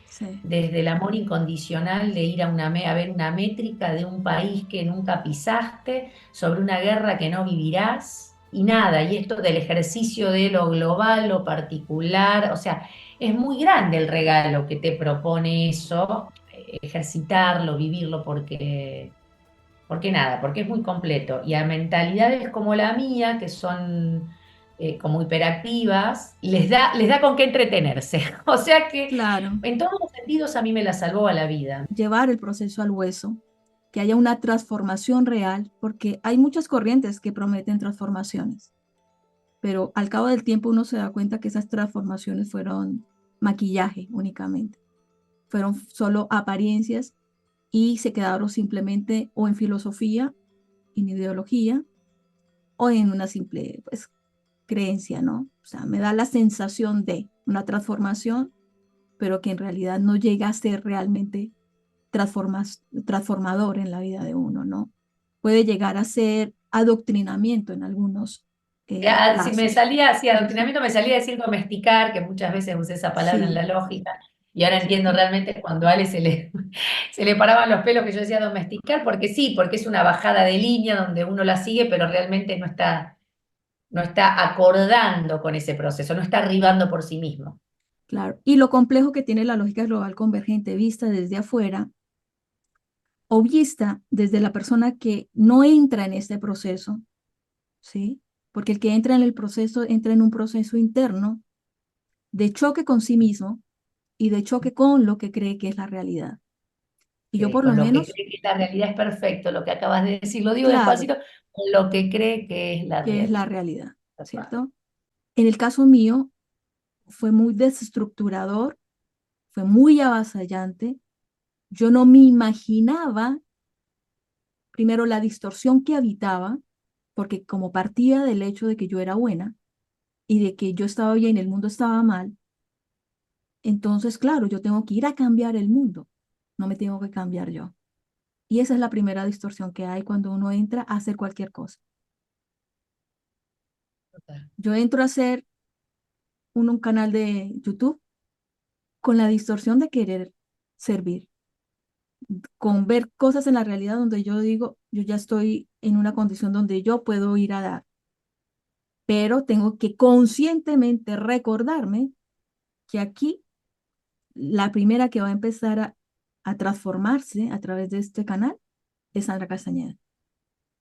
sí, desde el amor incondicional de ir a ver una métrica de un país que nunca pisaste, sobre una guerra que no vivirás, y nada, y esto del ejercicio de lo global, lo particular, o sea, es muy grande el regalo que te propone eso, ejercitarlo, vivirlo, porque nada, porque es muy completo. Y a mentalidades como la mía, que son como hiperactivas, les da con qué entretenerse. O sea que claro. en todos los sentidos a mí me la salvó a la vida. Llevar el proceso al hueso, que haya una transformación real, porque hay muchas corrientes que prometen transformaciones, pero al cabo del tiempo uno se da cuenta que esas transformaciones fueron maquillaje únicamente, fueron solo apariencias y se quedaron simplemente o en filosofía, en ideología o en una simple pues, creencia, ¿no? O sea, me da la sensación de una transformación, pero que en realidad no llega a ser realmente transformador en la vida de uno, ¿no? Puede llegar a ser adoctrinamiento en algunos Si me casos. salía, si adoctrinamiento me salía a decir domesticar, que muchas veces usé esa palabra en la Sí, lógica, y ahora entiendo sí, realmente cuando a Ale se le paraban los pelos que yo decía domesticar, porque sí, porque es una bajada de línea donde uno la sigue, pero realmente no está acordando con ese proceso, no está arribando por sí mismo. claro. Y lo complejo que tiene la lógica global convergente vista desde afuera o vista desde la persona que no entra en este proceso, ¿sí? Porque el que entra en el proceso entra en un proceso interno de choque con sí mismo y de choque con lo que cree que es la realidad. Y yo por lo Con lo que menos, cree que la realidad es perfecto, lo que acabas de decir, lo digo claro, despacito, lo que cree que es la que es la realidad. realidad, ¿cierto? En el caso mío fue muy desestructurador, fue muy avasallante. Yo no me imaginaba, primero, la distorsión que habitaba, porque como partía del hecho de que yo era buena y de que yo estaba bien y el mundo estaba mal, entonces, claro, yo tengo que ir a cambiar el mundo, no me tengo que cambiar yo. Y esa es la primera distorsión que hay cuando uno entra a hacer cualquier cosa. Yo entro a hacer un canal de YouTube con la distorsión de querer servir, con ver cosas en la realidad donde yo digo, yo ya estoy en una condición donde yo puedo ir a dar, pero tengo que conscientemente recordarme que aquí la primera que va a empezar a transformarse a través de este canal es Sandra Castañeda.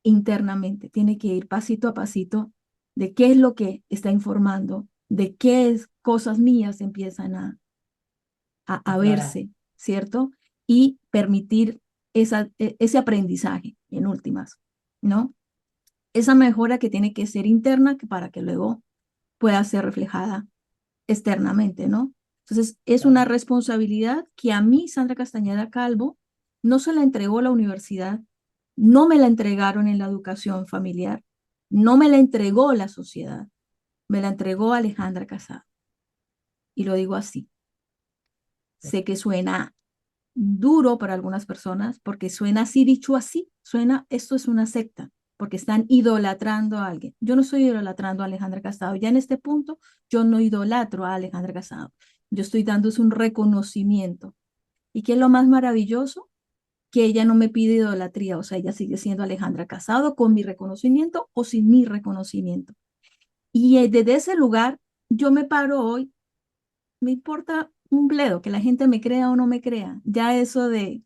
Internamente, tiene que ir pasito a pasito de qué es lo que está informando, de qué es, cosas mías empiezan a Aflorar. verse, ¿cierto? Y permitir ese aprendizaje en últimas, ¿no? Esa mejora que tiene que ser interna para que luego pueda ser reflejada externamente, ¿no? Entonces, es una Claro. responsabilidad que a mí, Sandra Castañeda Calvo, no se la entregó la universidad, no me la entregaron en la educación familiar, no me la entregó la sociedad, me la entregó Alejandra Casado. Y lo digo así. Sé que suena duro para algunas personas porque suena así, dicho así, suena, esto es una secta, porque están idolatrando a alguien. Yo no estoy idolatrando a Alejandra Casado, ya en este punto yo no idolatro a Alejandra Casado, yo estoy dándose un reconocimiento. ¿Y qué es lo más maravilloso? Que ella no me pide idolatría, o sea, ella sigue siendo Alejandra Casado con mi reconocimiento o sin mi reconocimiento. Y desde ese lugar yo me paro hoy, me importa un bledo que la gente me crea o no me crea, ya eso de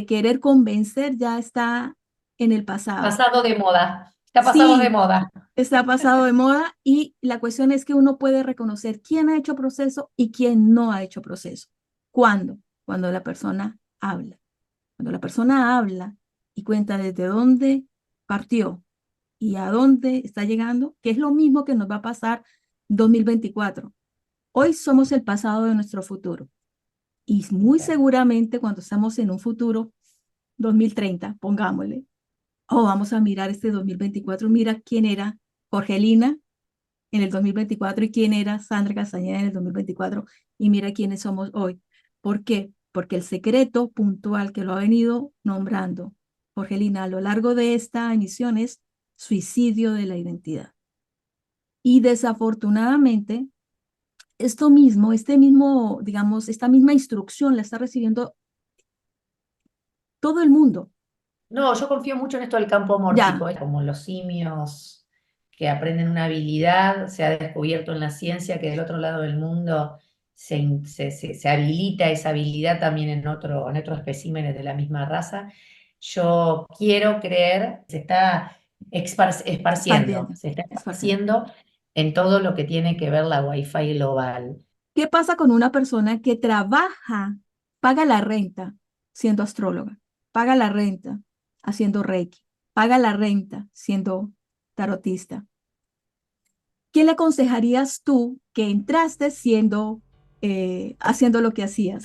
querer convencer ya está en el pasado. Pasado de moda. Está pasado de Sí, moda. está pasado de moda y la cuestión es que uno puede reconocer quién ha hecho proceso y quién no ha hecho proceso. ¿Cuándo? Cuando la persona habla. Cuando la persona habla y cuenta desde dónde partió y a dónde está llegando, que es lo mismo que nos va a pasar 2024. Hoy somos el pasado de nuestro futuro y muy Claro. seguramente cuando estamos en un futuro 2030, pongámosle, o vamos a mirar este 2024, mira quién era Jorgelina en el 2024 y quién era Sandra Castañeda en el 2024 y mira quiénes somos hoy. ¿Por qué? Porque el secreto puntual que lo ha venido nombrando Jorgelina a lo largo de esta emisión es suicidio de la identidad. Y desafortunadamente, este mismo, digamos, esta misma instrucción la está recibiendo todo el mundo. No, yo confío mucho en esto del campo Ya, mórfico, es como los simios que aprenden una habilidad, se ha descubierto en la ciencia que del otro lado del mundo se habilita esa habilidad también en otros especímenes de la misma raza. Yo quiero creer, se está esparciendo, expandiendo, se está expandiendo. esparciendo en todo lo que tiene que ver la Wi-Fi global. ¿Qué pasa con una persona que trabaja, paga la renta siendo astróloga, paga la renta haciendo Reiki, paga la renta siendo tarotista? ¿Qué le aconsejarías tú que entraste siendo, haciendo lo que hacías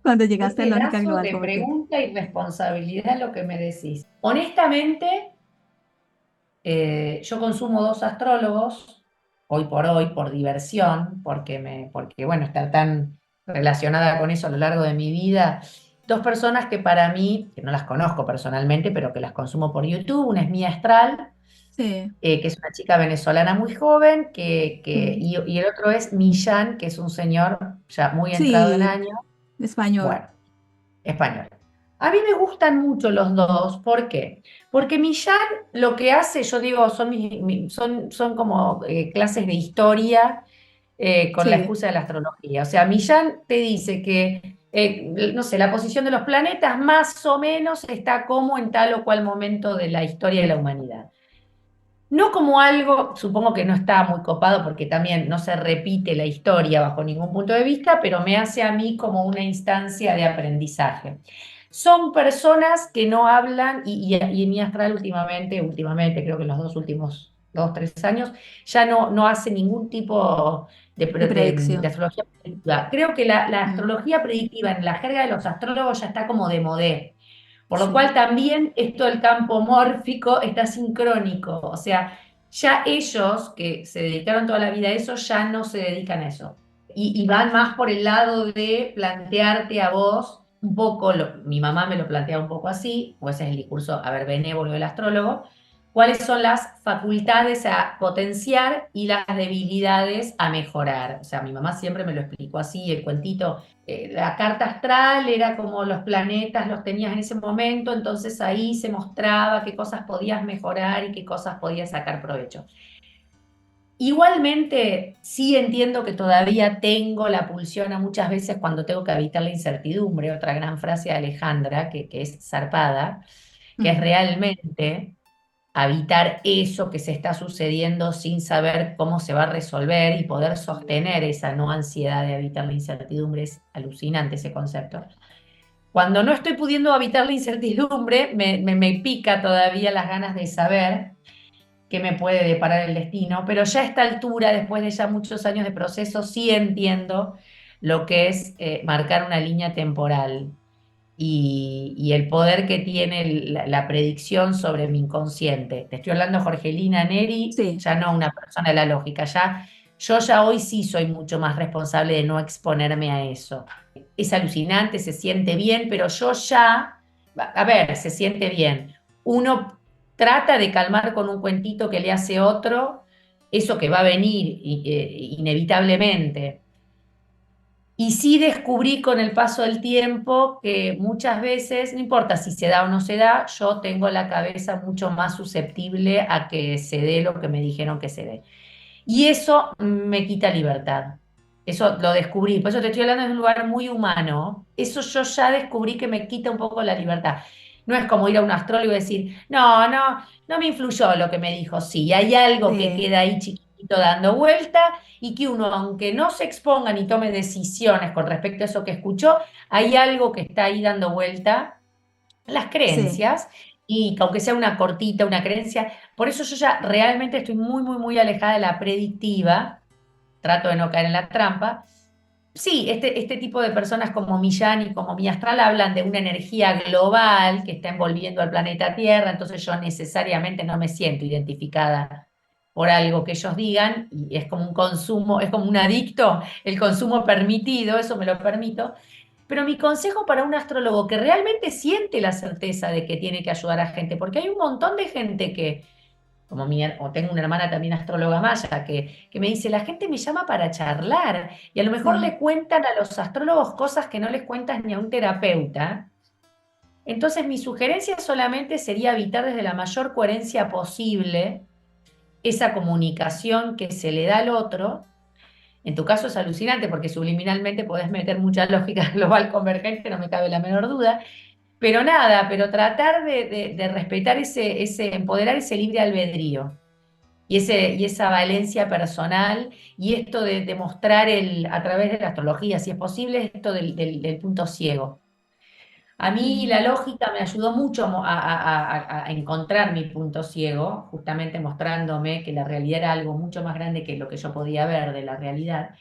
cuando Qué llegaste a la única pedazo global de como tú? pregunta y responsabilidad lo que me decís. Honestamente, yo consumo dos astrólogos, hoy, por diversión, porque bueno, estar tan relacionada con eso a lo largo de mi vida. Dos personas que para mí, que no las conozco personalmente, pero que las consumo por YouTube. Una es Mía Astral, Sí, que es una chica venezolana muy joven, mm, y el otro es Millán, que es un señor ya muy entrado en sí, años. español, Bueno, español. A mí me gustan mucho los dos. ¿Por qué? Porque Millán lo que hace, yo digo, son como clases de historia con la sí, excusa de la astrología. O sea, Millán te dice que, no sé, la posición de los planetas más o menos está como en tal o cual momento de la historia de la humanidad. No como algo, supongo que no está muy copado porque también no se repite la historia bajo ningún punto de vista, pero me hace a mí como una instancia de aprendizaje. son personas que no hablan, y en mi astral últimamente, creo que en los dos últimos 2, 3 años, ya no hace ningún tipo De de predicción. astrología predictiva. Creo que la Mm, astrología predictiva en la jerga de los astrólogos ya está como de modé. Por lo sí, cual también esto del campo mórfico está sincrónico. O sea, ya ellos que se dedicaron toda la vida a eso, ya no se dedican a eso. Y van más por el lado de plantearte a vos un poco, mi mamá me lo plantea un poco así, o ese es el discurso, a ver, benévolo del astrólogo, cuáles son las facultades a potenciar y las debilidades a mejorar. O sea, mi mamá siempre me lo explicó así, el cuentito, la carta astral era como los planetas los tenías en ese momento, entonces ahí se mostraba qué cosas podías mejorar y qué cosas podías sacar provecho. Igualmente, sí entiendo que todavía tengo la pulsión a muchas veces cuando tengo que evitar la incertidumbre, otra gran frase de Alejandra, que es zarpada, que es mm, realmente habitar eso que se está sucediendo sin saber cómo se va a resolver y poder sostener esa no ansiedad de habitar la incertidumbre. Es alucinante ese concepto. Cuando no estoy pudiendo habitar la incertidumbre, me pica todavía las ganas de saber qué me puede deparar el destino, pero ya a esta altura, después de ya muchos años de proceso, sí entiendo lo que es marcar una línea temporal y el poder que tiene la predicción sobre mi inconsciente. Te estoy hablando, Jorgelina Neri, sí, ya no una persona de la lógica, ya, yo ya hoy sí soy mucho más responsable de no exponerme a eso. Es alucinante, se siente bien, pero yo ya, a ver, se siente bien. Uno trata de calmar con un cuentito que le hace otro, eso que va a venir inevitablemente. Y sí descubrí con el paso del tiempo que muchas veces, no importa si se da o no se da, yo tengo la cabeza mucho más susceptible a que se dé lo que me dijeron que se dé. Y eso me quita libertad. Eso lo descubrí. Por eso te estoy hablando de un lugar muy humano. Eso yo ya descubrí que me quita un poco la libertad. No es como ir a un astrólogo y decir, no me influyó lo que me dijo. Sí, hay algo que sí, queda ahí chiquitito dando vuelta y que uno, aunque no se exponga ni tome decisiones con respecto a eso que escuchó, hay algo que está ahí dando vuelta, las sí. creencias, y que aunque sea una cortita, una creencia, por eso yo ya realmente estoy muy, muy, muy alejada de la predictiva, trato de no caer en la trampa. Sí, este tipo de personas como Millán y como mi astral hablan de una energía global que está envolviendo al planeta Tierra, entonces yo necesariamente no me siento identificada por algo que ellos digan, y es como un consumo, es como un adicto, el consumo permitido, eso me lo permito. Pero mi consejo para un astrólogo que realmente siente la certeza de que tiene que ayudar a gente, porque hay un montón de gente que como o tengo una hermana también astróloga maya, que me dice, la gente me llama para charlar y a lo mejor Sí. le cuentan a los astrólogos cosas que no les cuentas ni a un terapeuta. Entonces mi sugerencia solamente sería evitar desde la mayor coherencia posible esa comunicación que se le da al otro. En tu caso es alucinante porque subliminalmente podés meter mucha lógica global convergente, no me cabe la menor duda, pero nada, pero tratar de respetar empoderar ese libre albedrío y esa valencia personal y esto de mostrar a través de la astrología, si es posible, esto del punto ciego. A mí Mm. la lógica me ayudó mucho a encontrar mi punto ciego, justamente mostrándome que la realidad era algo mucho más grande que lo que yo podía ver de la realidad.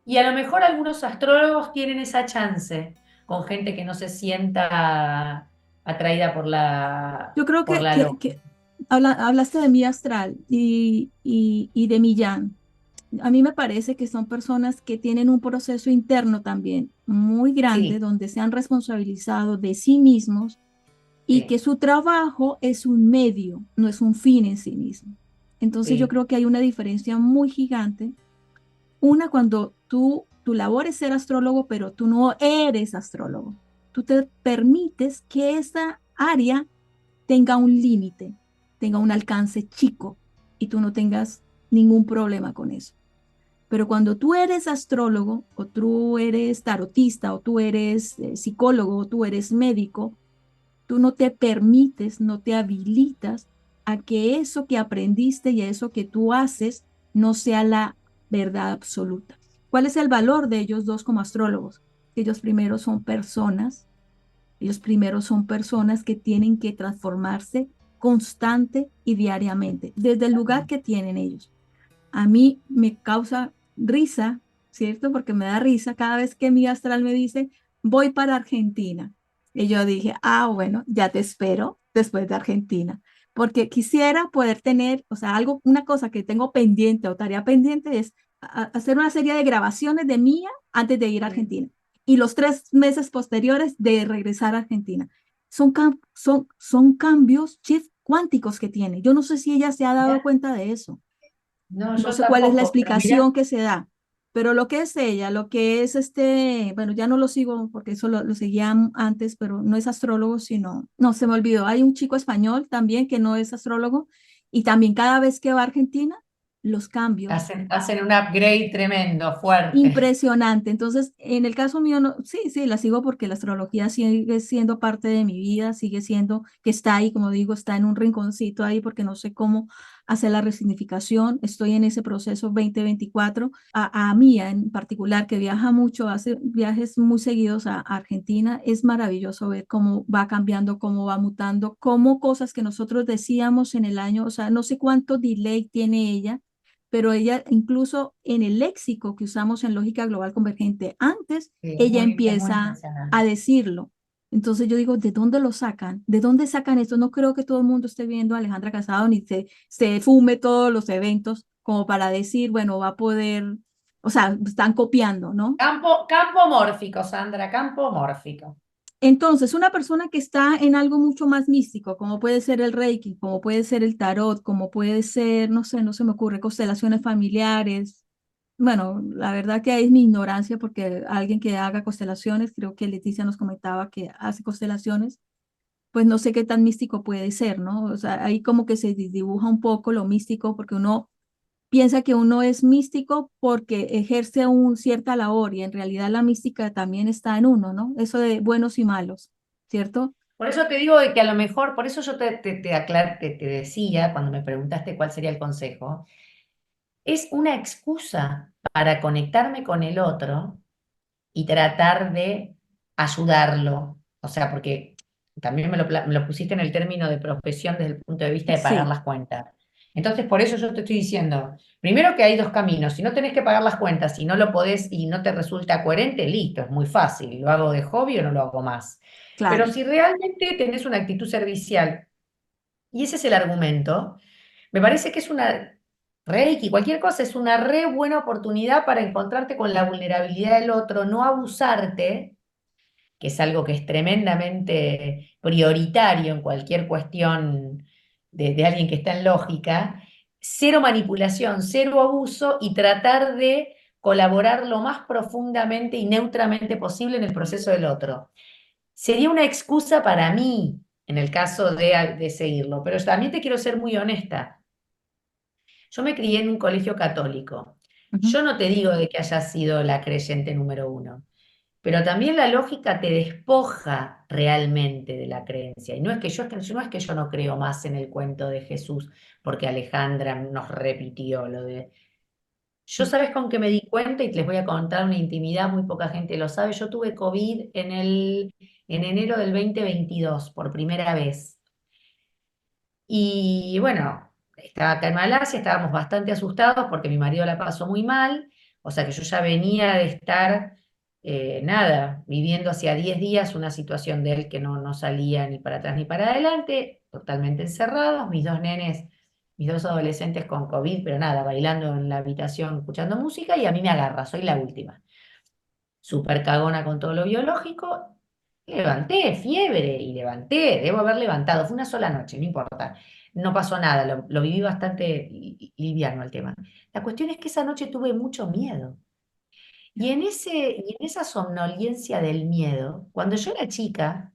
Y a lo mejor algunos astrólogos tienen esa chance con gente que no se sienta atraída Yo creo por que, la que, lógica. que hablaste de mi astral y de Millán. A mí me parece que son personas que tienen un proceso interno también muy grande, Sí, donde se han responsabilizado de sí mismos y que sí, su trabajo es un medio, no es un fin en sí mismo. Entonces yo sí, creo que hay una diferencia muy gigante. Una, cuando tu labor es ser astrólogo, pero tú no eres astrólogo. Tú te permites que esa área tenga un límite, tenga un alcance chico y tú no tengas ningún problema con eso. Pero cuando tú eres astrólogo o tú eres tarotista o tú eres psicólogo o tú eres médico, tú no te permites, no te habilitas a que eso que aprendiste y eso que tú haces no sea la verdad absoluta. ¿Cuál es el valor de ellos dos como astrólogos? Ellos primero son personas Ellos primero son personas que tienen que transformarse constante y diariamente, desde el lugar que tienen ellos. A mí me causa risa, ¿cierto? Porque me da risa cada vez que mi astral me dice, voy para Argentina. Y yo dije, ah, bueno, ya te espero después de Argentina, porque quisiera poder tener, o sea, algo, una cosa que tengo pendiente o tarea pendiente es hacer una serie de grabaciones de mía antes de ir a Argentina y los 3 meses posteriores de regresar a Argentina. Son cambios, shift cuánticos que tiene. Yo no sé si ella se ha dado Mirá, cuenta de eso. no, No yo sé cuál es la tampoco, pero mirá, explicación que se da, pero lo que es ella, lo que es bueno, ya no lo sigo porque eso lo seguía antes, pero no es astrólogo, sino, no, se me olvidó. Hay un chico español también que no es astrólogo y también cada vez que va a Argentina, los cambios. hacen un upgrade tremendo, fuerte. Impresionante. Entonces, en el caso mío, no, sí, sí, la sigo porque la astrología sigue siendo parte de mi vida, sigue siendo que está ahí, como digo, está en un rinconcito ahí porque no sé cómo hacer la resignificación. Estoy en ese proceso 2024. A Mía en particular, que viaja mucho, hace viajes muy seguidos a Argentina, es maravilloso ver cómo va cambiando, cómo va mutando, cómo cosas que nosotros decíamos en el año, o sea, no sé cuánto delay tiene ella, pero ella incluso en el léxico que usamos en lógica global convergente, antes Sí, ella es muy empieza a impresionante. decirlo. Entonces yo digo, ¿de dónde lo sacan? ¿De dónde sacan esto? No creo que todo el mundo esté viendo a Alejandra Casado ni se fume todos los eventos como para decir, bueno, va a poder, o sea, están copiando, ¿no? Campo mórfico, Sandra, campo mórfico. Entonces, una persona que está en algo mucho más místico, como puede ser el Reiki, como puede ser el tarot, como puede ser, no sé, no se me ocurre, constelaciones familiares. Bueno, la verdad que ahí es mi ignorancia porque alguien que haga constelaciones, creo que Leticia nos comentaba que hace constelaciones, pues no sé qué tan místico puede ser, ¿no? O sea, ahí como que se dibuja un poco lo místico porque uno piensa que uno es místico porque ejerce cierta labor y en realidad la mística también está en uno, ¿no? Eso de buenos y malos, ¿cierto? Por eso te digo de que a lo mejor, por eso yo te decía cuando me preguntaste cuál sería el consejo, es una excusa para conectarme con el otro y tratar de ayudarlo. O sea, porque también me lo pusiste en el término de profesión desde el punto de vista de pagar Sí, las cuentas. Entonces, por eso yo te estoy diciendo, primero que hay dos caminos. Si no tenés que pagar las cuentas, si no lo podés y no te resulta coherente, listo, es muy fácil. ¿Lo hago de hobby o no lo hago más? Pero claro. si realmente tenés una actitud servicial, y ese es el argumento, me parece que es una Reiki, cualquier cosa, es una re buena oportunidad para encontrarte con la vulnerabilidad del otro, no abusarte, que es algo que es tremendamente prioritario en cualquier cuestión de alguien que está en lógica, cero manipulación, cero abuso y tratar de colaborar lo más profundamente y neutramente posible en el proceso del otro. Sería una excusa para mí en el caso de seguirlo, pero también te quiero ser muy honesta. Yo me crié en un colegio católico. Ujú. Yo no te digo de que hayas sido la creyente número uno, pero también la lógica te despoja realmente de la creencia. Y no es que yo no creo más en el cuento de Jesús, porque Alejandra nos repitió lo de... Yo Sí, sabes con qué me di cuenta y les voy a contar una intimidad, muy poca gente lo sabe. Yo tuve COVID en enero del 2022 por primera vez. Y bueno, estaba acá en Malasia, estábamos bastante asustados porque mi marido la pasó muy mal, o sea que yo ya venía de estar, nada, viviendo hacía 10 días una situación de él que no salía ni para atrás ni para adelante, totalmente encerrados, mis dos nenes, mis dos adolescentes con COVID, pero nada, bailando en la habitación, escuchando música y a mí me agarra, soy la última. Súper cagona con todo lo biológico, levanté, fiebre, y levanté, debo haber levantado, fue una sola noche, no importa, no pasó nada, lo viví bastante liviano el tema. La cuestión es que esa noche tuve mucho miedo. Y en esa somnolencia del miedo, cuando yo era chica,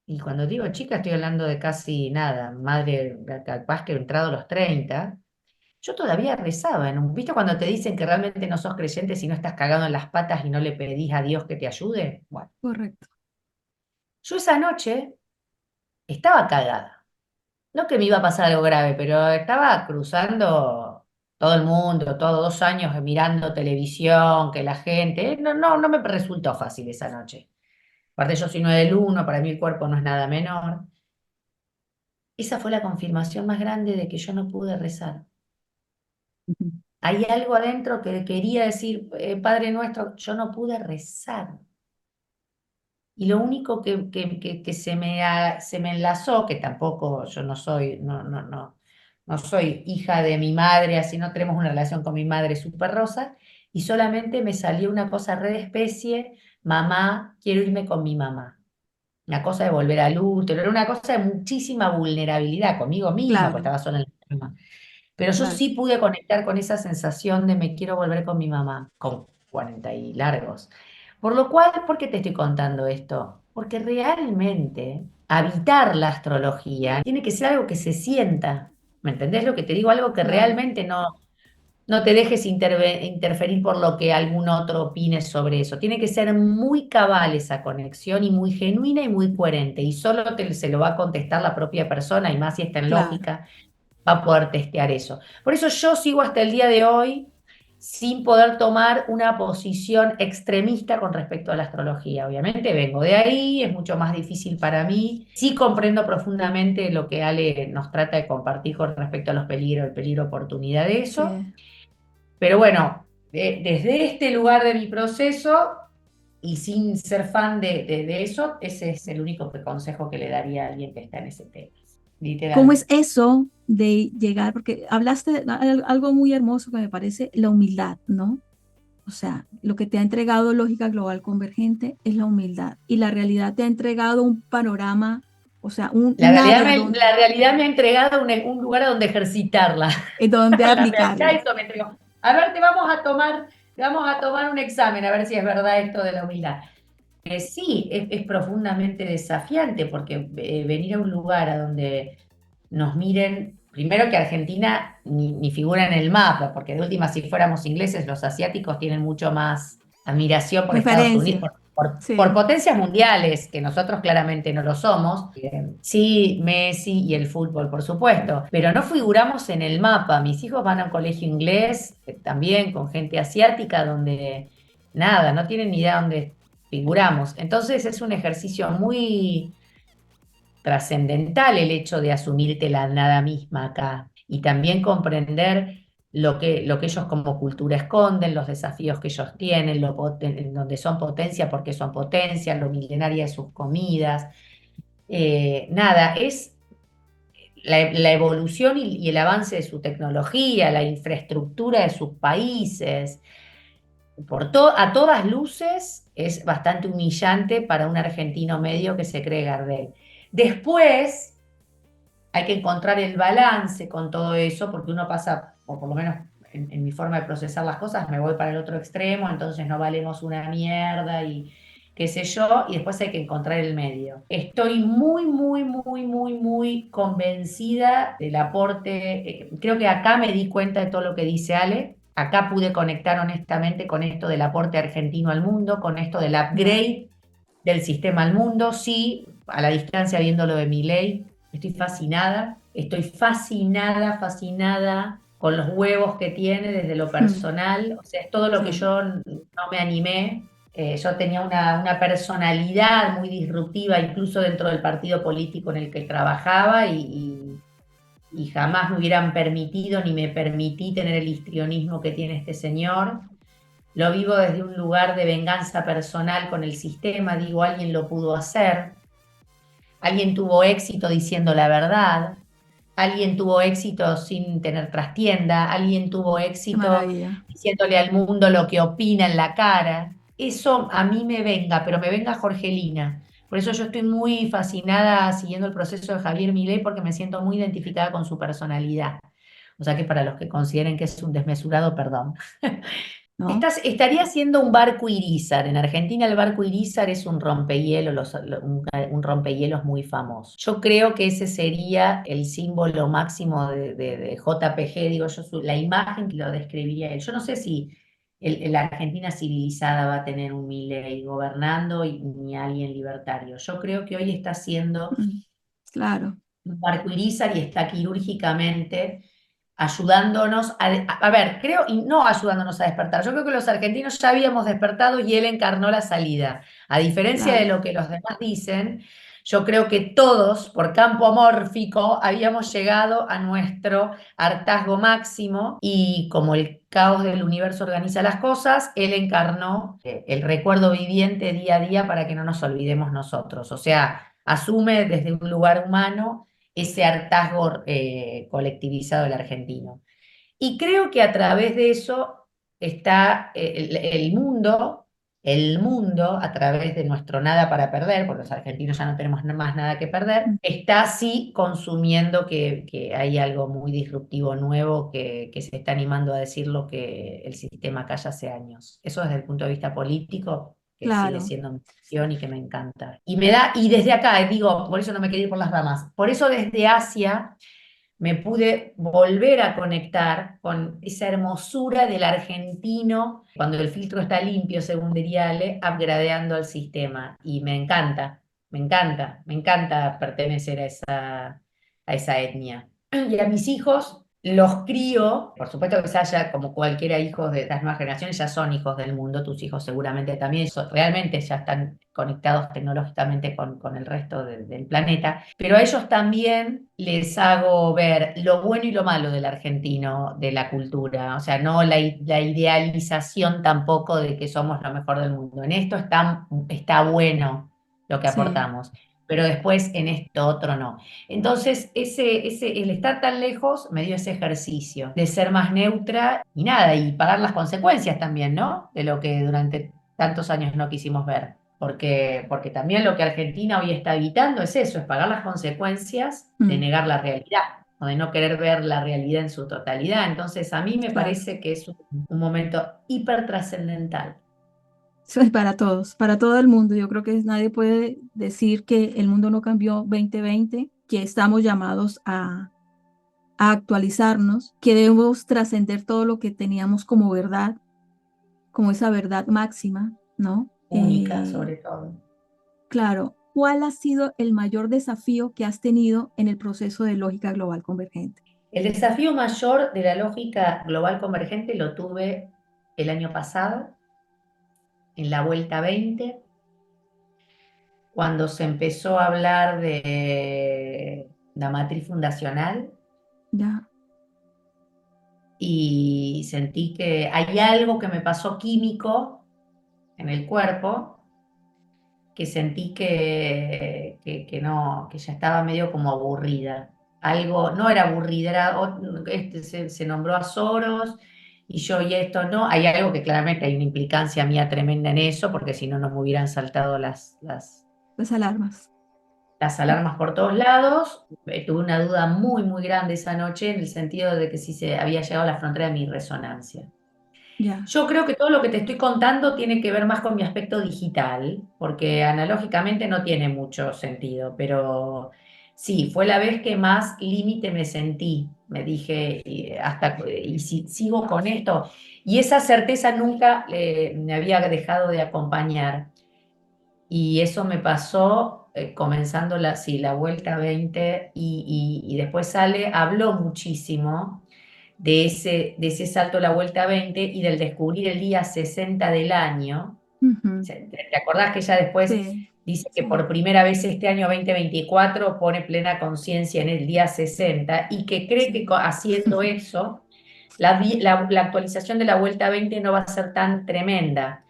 y cuando digo chica estoy hablando de casi nada, madre capaz que he entrado a los 30, yo todavía rezaba, ¿viste cuando te dicen que realmente no sos creyente si no estás cagado en las patas y no le pedís a Dios que te ayude? Bueno, correcto. yo esa noche estaba cagada. No que me iba a pasar algo grave, pero estaba cruzando todo el mundo, todos 2 años mirando televisión, que la gente, no me resultó fácil esa noche. Aparte yo soy 9 del 1, para mí el cuerpo no es nada menor. Esa fue la confirmación más grande de que yo no pude rezar. Ujú. Hay algo adentro que quería decir, Padre nuestro, yo no pude rezar. Y lo único que se me enlazó, que tampoco yo no soy, no soy hija de mi madre, así no tenemos una relación con mi madre súper rosa, y solamente me salió una cosa re de especie, mamá, quiero irme con mi mamá. Una cosa de volver al útero, era una cosa de muchísima vulnerabilidad conmigo misma, porque Claro, estaba sola en la cama. Pero yo claro, sí pude conectar con esa sensación de me quiero volver con mi mamá, con 40 y largos. Por lo cual, ¿por qué te estoy contando esto? Porque realmente habitar la astrología tiene que ser algo que se sienta. ¿Me entendés lo que te digo? Algo que claro, realmente no te dejes interferir por lo que algún otro opine sobre eso. Tiene que ser muy cabal esa conexión y muy genuina y muy coherente. Y solo se lo va a contestar la propia persona, y más si está en claro. lógica va a poder testear eso. Por eso yo sigo hasta el día de hoy sin poder tomar una posición extremista con respecto a la astrología. Obviamente vengo de ahí, es mucho más difícil para mí. Sí comprendo profundamente lo que Ale nos trata de compartir con respecto a los peligros, el peligro oportunidad de Sí. eso. Pero bueno, desde este lugar de mi proceso y sin ser fan de eso, ese es el único consejo que le daría a alguien que está en ese tema. ¿Cómo Literal. es eso de llegar? Porque hablaste de algo muy hermoso que me parece la humildad, ¿no? O sea, lo que te ha entregado Lógica Global Convergente es la humildad y la realidad te ha entregado un panorama, o sea, un área La realidad me ha entregado un lugar a donde ejercitarla. en donde La realidad aplicarla. eso me entregó. A ver, te vamos a tomar un examen, a ver si es verdad esto de la humildad. Sí, es profundamente desafiante porque venir a un lugar a donde nos miren, primero que Argentina ni figura en el mapa, porque de última, si fuéramos ingleses, los asiáticos tienen mucho más admiración por Estados Unidos, Referencia. por Sí, potencias mundiales, que nosotros claramente no lo somos. Sí, Messi y el fútbol, por supuesto, pero no figuramos en el mapa. Mis hijos van a un colegio inglés, también con gente asiática, donde nada, no tienen ni idea dónde figuramos. Entonces es un ejercicio muy trascendental el hecho de asumirte la nada misma acá y también comprender lo que ellos como cultura esconden, los desafíos que ellos tienen, en donde son potencia porque son potencia, lo milenaria de sus comidas. Nada, es la evolución y el avance de su tecnología, la infraestructura de sus países. A todas luces es bastante humillante para un argentino medio que se cree Gardel. Después hay que encontrar el balance con todo eso, porque uno pasa, o por lo menos en mi forma de procesar las cosas, me voy para el otro extremo, entonces no valemos una mierda y qué sé yo, y después hay que encontrar el medio. Estoy muy convencida del aporte. Creo que acá me di cuenta de todo lo que dice Ale. Acá pude conectar honestamente con esto del aporte argentino al mundo, con esto del claro. upgrade del sistema al mundo. Sí, a la distancia viendo lo de Milei, estoy fascinada con los huevos que tiene desde lo Mm, personal, o sea, es todo lo que sí. yo no me animé. Yo tenía una personalidad muy disruptiva, incluso dentro del partido político en el que trabajaba, y jamás me hubieran permitido ni me permití tener el histrionismo que tiene este señor. Lo vivo desde un lugar de venganza personal con el sistema, digo, alguien lo pudo hacer, alguien tuvo éxito diciendo la verdad, alguien tuvo éxito sin tener trastienda, alguien tuvo Qué éxito maravilla. diciéndole al mundo lo que opina en la cara. Eso a mí me venga, pero me venga Jorgelina. Por eso yo estoy muy fascinada siguiendo el proceso de Javier Milei porque me siento muy identificada con su personalidad. O sea que para los que consideren que es un desmesurado, perdón. ¿No? Estaría siendo un barco Irizar. En Argentina el barco Irizar es un rompehielos, un rompehielos muy famoso. Yo creo que ese sería el símbolo máximo de JPG, digo yo, la imagen que lo describiría él. Yo no sé si la Argentina civilizada va a tener un Milei gobernando ni alguien libertario. Yo creo que hoy está siendo Mm, claro. un barco Irizar y está quirúrgicamente ayudándonos a ver, creo, y no ayudándonos a despertar. Yo creo que los argentinos ya habíamos despertado y él encarnó la salida. A diferencia de Claro, lo que los demás dicen, yo creo que todos, por campo mórfico, habíamos llegado a nuestro hartazgo máximo y como el caos del universo organiza las cosas, él encarnó el recuerdo viviente día a día para que no nos olvidemos nosotros. O sea, asume desde un lugar humano ese hartazgo colectivizado del argentino. Y creo que a través de eso está el mundo, a través de nuestro nada para perder, porque los argentinos ya no tenemos más nada que perder, mm, está así consumiendo que hay algo muy disruptivo nuevo que se está animando a decir lo que el sistema calla hace años. Eso desde el punto de vista político, que sigue claro. siendo mi pasión y que me encanta. Y me da, y desde acá, digo, por eso no me quería ir por las ramas, por eso desde Asia me pude volver a conectar con esa hermosura del argentino, cuando el filtro está limpio, según diría Ale, upgradeando al sistema. Y me encanta, me encanta, me encanta pertenecer a esa etnia. Y a mis hijos los crío, por supuesto que haya como cualquiera hijos de las nuevas generaciones, ya son hijos del mundo, tus hijos seguramente también realmente ya están conectados tecnológicamente con el resto del planeta, pero a ellos también les hago ver lo bueno y lo malo del argentino, de la cultura, o sea, no la idealización tampoco de que somos lo mejor del mundo. En esto está bueno lo que Sí, aportamos, pero después en esto otro no. Entonces, el estar tan lejos me dio ese ejercicio de ser más neutra y nada, y pagar las consecuencias también, ¿no? De lo que durante tantos años no quisimos ver. Porque también lo que Argentina hoy está evitando es eso, es pagar las consecuencias de mm, negar la realidad o de no querer ver la realidad en su totalidad. Entonces, a mí me claro. parece que es un momento hiper trascendental. Eso es para todo el mundo. Yo creo que nadie puede decir que el mundo no cambió 2020, que estamos llamados a actualizarnos, que debemos trascender todo lo que teníamos como verdad, como esa verdad máxima, ¿no? Única, sobre todo. Claro, ¿cuál ha sido el mayor desafío que has tenido en el proceso de lógica global convergente? El desafío mayor de la lógica global convergente lo tuve el año pasado, en la vuelta 20, cuando se empezó a hablar de la matriz fundacional Ya, y sentí que hay algo que me pasó químico en el cuerpo, que sentí que no, que ya estaba medio como aburrida. Algo, no era aburrida, se nombró a Soros y yo y esto no. Hay algo que claramente hay una implicancia mía tremenda en eso, porque si no, no me hubieran saltado las alarmas. las alarmas por todos lados. Tuve una duda muy, muy grande esa noche en el sentido de que si se había llegado a la frontera de mi resonancia. Ya, Yo creo que todo lo que te estoy contando tiene que ver más con mi aspecto digital, porque analógicamente no tiene mucho sentido, pero sí, fue la vez que más límite me sentí. Me dije, y si sigo con esto, y esa certeza nunca me había dejado de acompañar. Y eso me pasó comenzando sí, la vuelta 20 y después habló muchísimo de ese salto a la vuelta 20 y del descubrir el día 60 del año. ujú, ¿Te acordás que ella después sí, dice que sí, por primera vez este año 2024 pone plena conciencia en el día 60 y que cree que sí. haciendo eso, la actualización de la vuelta 20 no va a ser tan tremenda?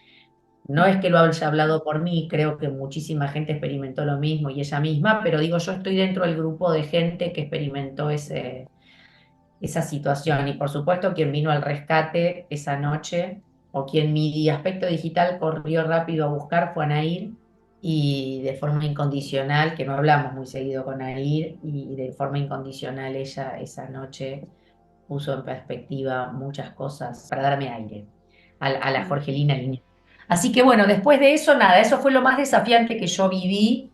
No es que lo haya hablado por mí, creo que muchísima gente experimentó lo mismo y ella misma, pero digo, yo estoy dentro del grupo de gente que experimentó esa situación. Y por supuesto, quien vino al rescate esa noche o quien mi aspecto digital corrió rápido a buscar fue Anair y de forma incondicional, que no hablamos muy seguido con Anair, y de forma incondicional ella esa noche puso en perspectiva muchas cosas para darme aire a la Claro. Jorgelina Línea. Así que bueno, después de eso, nada, eso fue lo más desafiante que yo viví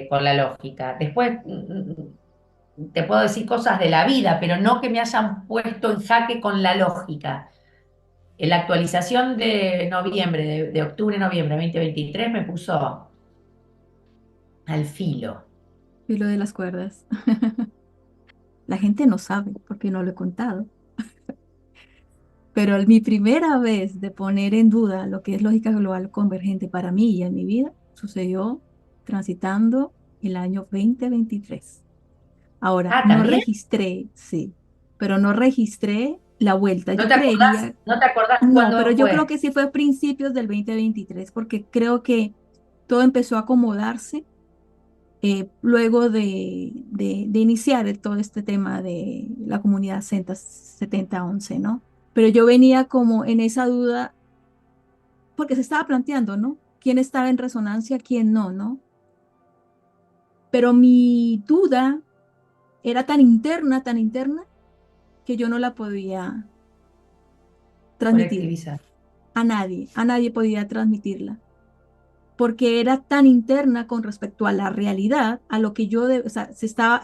con la lógica. Después te puedo decir cosas de la vida, pero no que me hayan puesto en jaque con la lógica. En la actualización de noviembre, de octubre-noviembre 2023, me puso al filo. Filo de las cuerdas. La gente no sabe porque no lo he contado. Pero mi primera vez de poner en duda lo que es lógica global convergente para mí y en mi vida sucedió transitando el año 2023. Ahora, Ah, no ¿también? registré, sí, pero no registré la vuelta. ¿No Yo te acordás? creería, ¿No te acordás no, pero cuándo yo creo fue? que sí fue a principios del 2023, porque creo que todo empezó a acomodarse luego de iniciar todo este tema de la comunidad 7011, ¿no? Pero yo venía como en esa duda, porque se estaba planteando, ¿no? ¿Quién estaba en resonancia, quién no, ¿no? Pero mi duda era tan interna, que yo no la podía transmitir Colectivizar. a nadie podía transmitirla, porque era tan interna con respecto a la realidad, a lo que yo, o sea,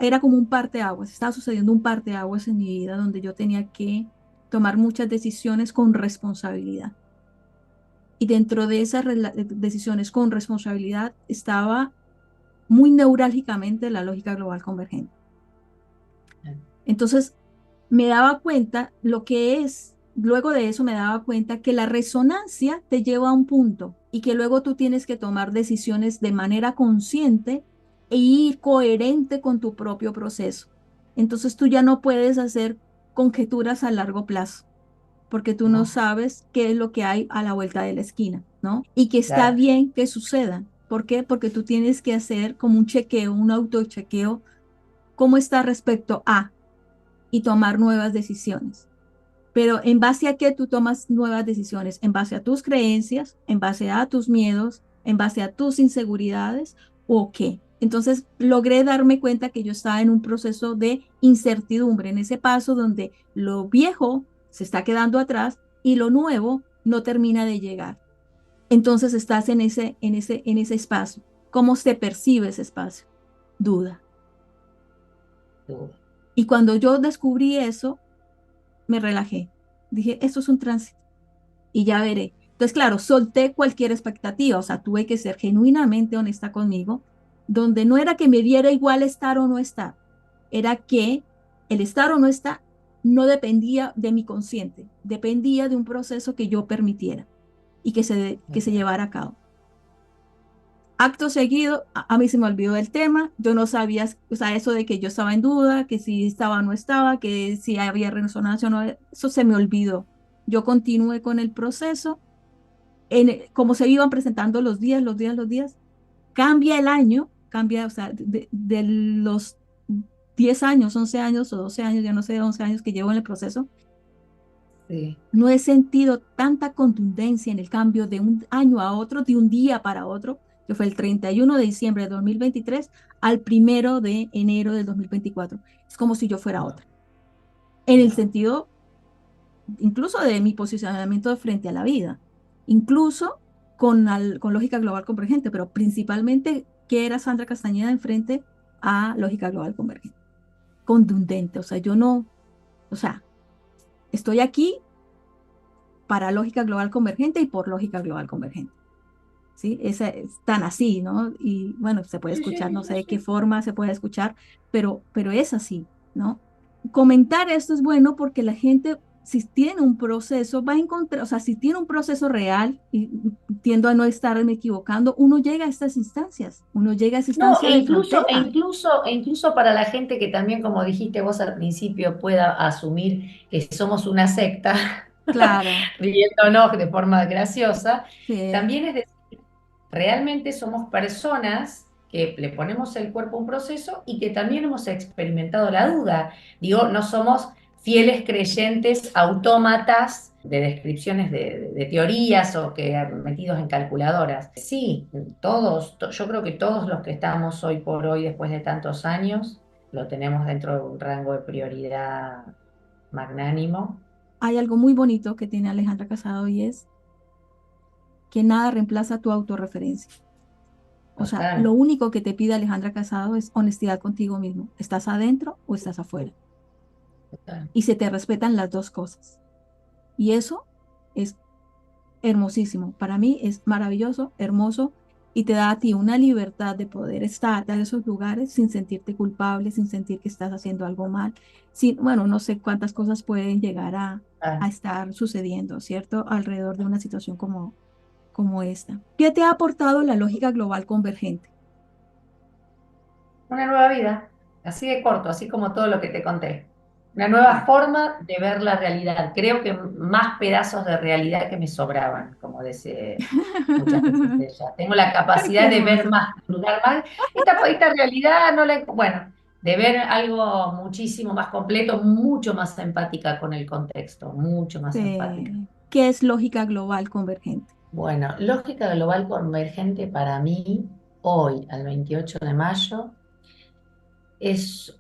era como un parteaguas, estaba sucediendo un parteaguas en mi vida donde yo tenía que tomar muchas decisiones con responsabilidad. Y dentro de esas decisiones con responsabilidad estaba muy neurálgicamente la lógica global convergente. Entonces, me daba cuenta lo que es, luego de eso me daba cuenta que la resonancia te lleva a un punto y que luego tú tienes que tomar decisiones de manera consciente e ir coherente con tu propio proceso. Entonces tú ya no puedes hacer conjeturas a largo plazo, porque tú no No, sabes qué es lo que hay a la vuelta de la esquina, ¿no? Y que está claro. bien que suceda. ¿Por qué? Porque tú tienes que hacer como un chequeo, un autochequeo, cómo está respecto a y tomar nuevas decisiones. Pero ¿en base a qué tú tomas nuevas decisiones? ¿En base a tus creencias? ¿En base a tus miedos? ¿En base a tus inseguridades? ¿O qué? Entonces logré darme cuenta que yo estaba en un proceso de incertidumbre, en ese paso donde lo viejo se está quedando atrás y lo nuevo no termina de llegar. Entonces estás en ese espacio. ¿Cómo se percibe ese espacio? Duda. Duda. Y cuando yo descubrí eso, me relajé. Dije, esto es un tránsito y ya veré. Entonces, claro, solté cualquier expectativa, o sea, tuve que ser genuinamente honesta conmigo, donde no era que me diera igual estar o no estar, era que el estar o no estar no dependía de mi consciente, dependía de un proceso que yo permitiera y que se llevara a cabo. Acto seguido, a mí se me olvidó el tema, yo no sabía, o sea, eso de que yo estaba en duda, que si estaba o no estaba, que si había resonancia o no, eso se me olvidó. Yo continué con el proceso, como se iban presentando los días, cambia el año, cambia, o sea, de los 10 años, 11 años o 12 años, ya no sé, 11 años que llevo en el proceso, Sí. no he sentido tanta contundencia en el cambio de un año a otro, de un día para otro, que fue el 31 de diciembre de 2023 al 1 de enero del 2024. Es como si yo fuera No, otra. En el no. sentido incluso de mi posicionamiento frente a la vida, incluso con lógica global convergente, pero principalmente que era Sandra Castañeda en frente a lógica global convergente. Contundente, o sea, yo no, o sea, estoy aquí para lógica global convergente y por lógica global convergente. ¿Sí? Es tan así, ¿no? Y bueno, se puede Sí, sí, escuchar, no sé no de qué sé. forma se puede escuchar, pero es así, ¿no? Comentar esto es bueno porque la gente, si tiene un proceso, va a encontrar, o sea, si tiene un proceso real, y tiendo a no estarme equivocando, uno llega a estas instancias, uno llega a esa No, instancia de frontera. e incluso para la gente que también, como dijiste vos al principio, pueda asumir que somos una secta, Claro, riéndonos de forma graciosa, sí. también es decir, realmente somos personas que le ponemos el cuerpo a un proceso y que también hemos experimentado la duda. Digo, no somos fieles creyentes autómatas de descripciones de teorías o que metidos en calculadoras. Sí, todos, yo creo que todos los que estamos hoy por hoy, después de tantos años, lo tenemos dentro de un rango de prioridad magnánimo. Hay algo muy bonito que tiene Alejandra Casado y es que nada reemplaza tu autorreferencia. O sea, lo Total, único que te pide Alejandra Casado es honestidad contigo mismo. ¿Estás adentro o estás afuera? total. Y se te respetan las dos cosas. Y eso es hermosísimo. Para mí es maravilloso, hermoso. y te da a ti una libertad de poder estar en esos lugares sin sentirte culpable, sin sentir que estás haciendo algo mal. Sin, bueno, no sé cuántas cosas pueden llegar Ah, a estar sucediendo, ¿cierto? Alrededor de una situación como esta. ¿Qué te ha aportado la lógica global convergente? una nueva vida, así de corto, así como todo lo que te conté. Una nueva Claro. forma de ver la realidad. Creo que más pedazos de realidad que me sobraban, como dice muchas veces ella. Tengo la Qué capacidad de ver hermoso. más, de juzgar más. Esta realidad no la... Bueno, de ver algo muchísimo más completo, mucho más empática con el contexto, mucho más empática. ¿Qué es lógica global convergente? Bueno, lógica global convergente para mí, hoy, al 28 de mayo, es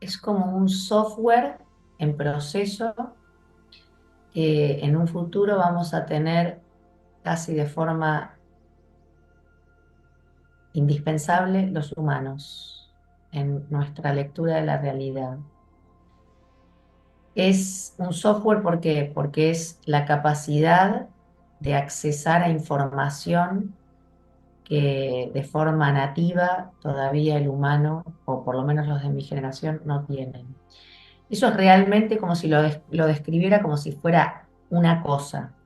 es como un software en proceso que en un futuro vamos a tener casi de forma indispensable los humanos en nuestra lectura de la realidad. Es un software porque es la capacidad de accesar a información que de forma nativa todavía el humano, o por lo menos los de mi generación, no tienen. Eso es realmente como si lo describiera como si fuera una cosa.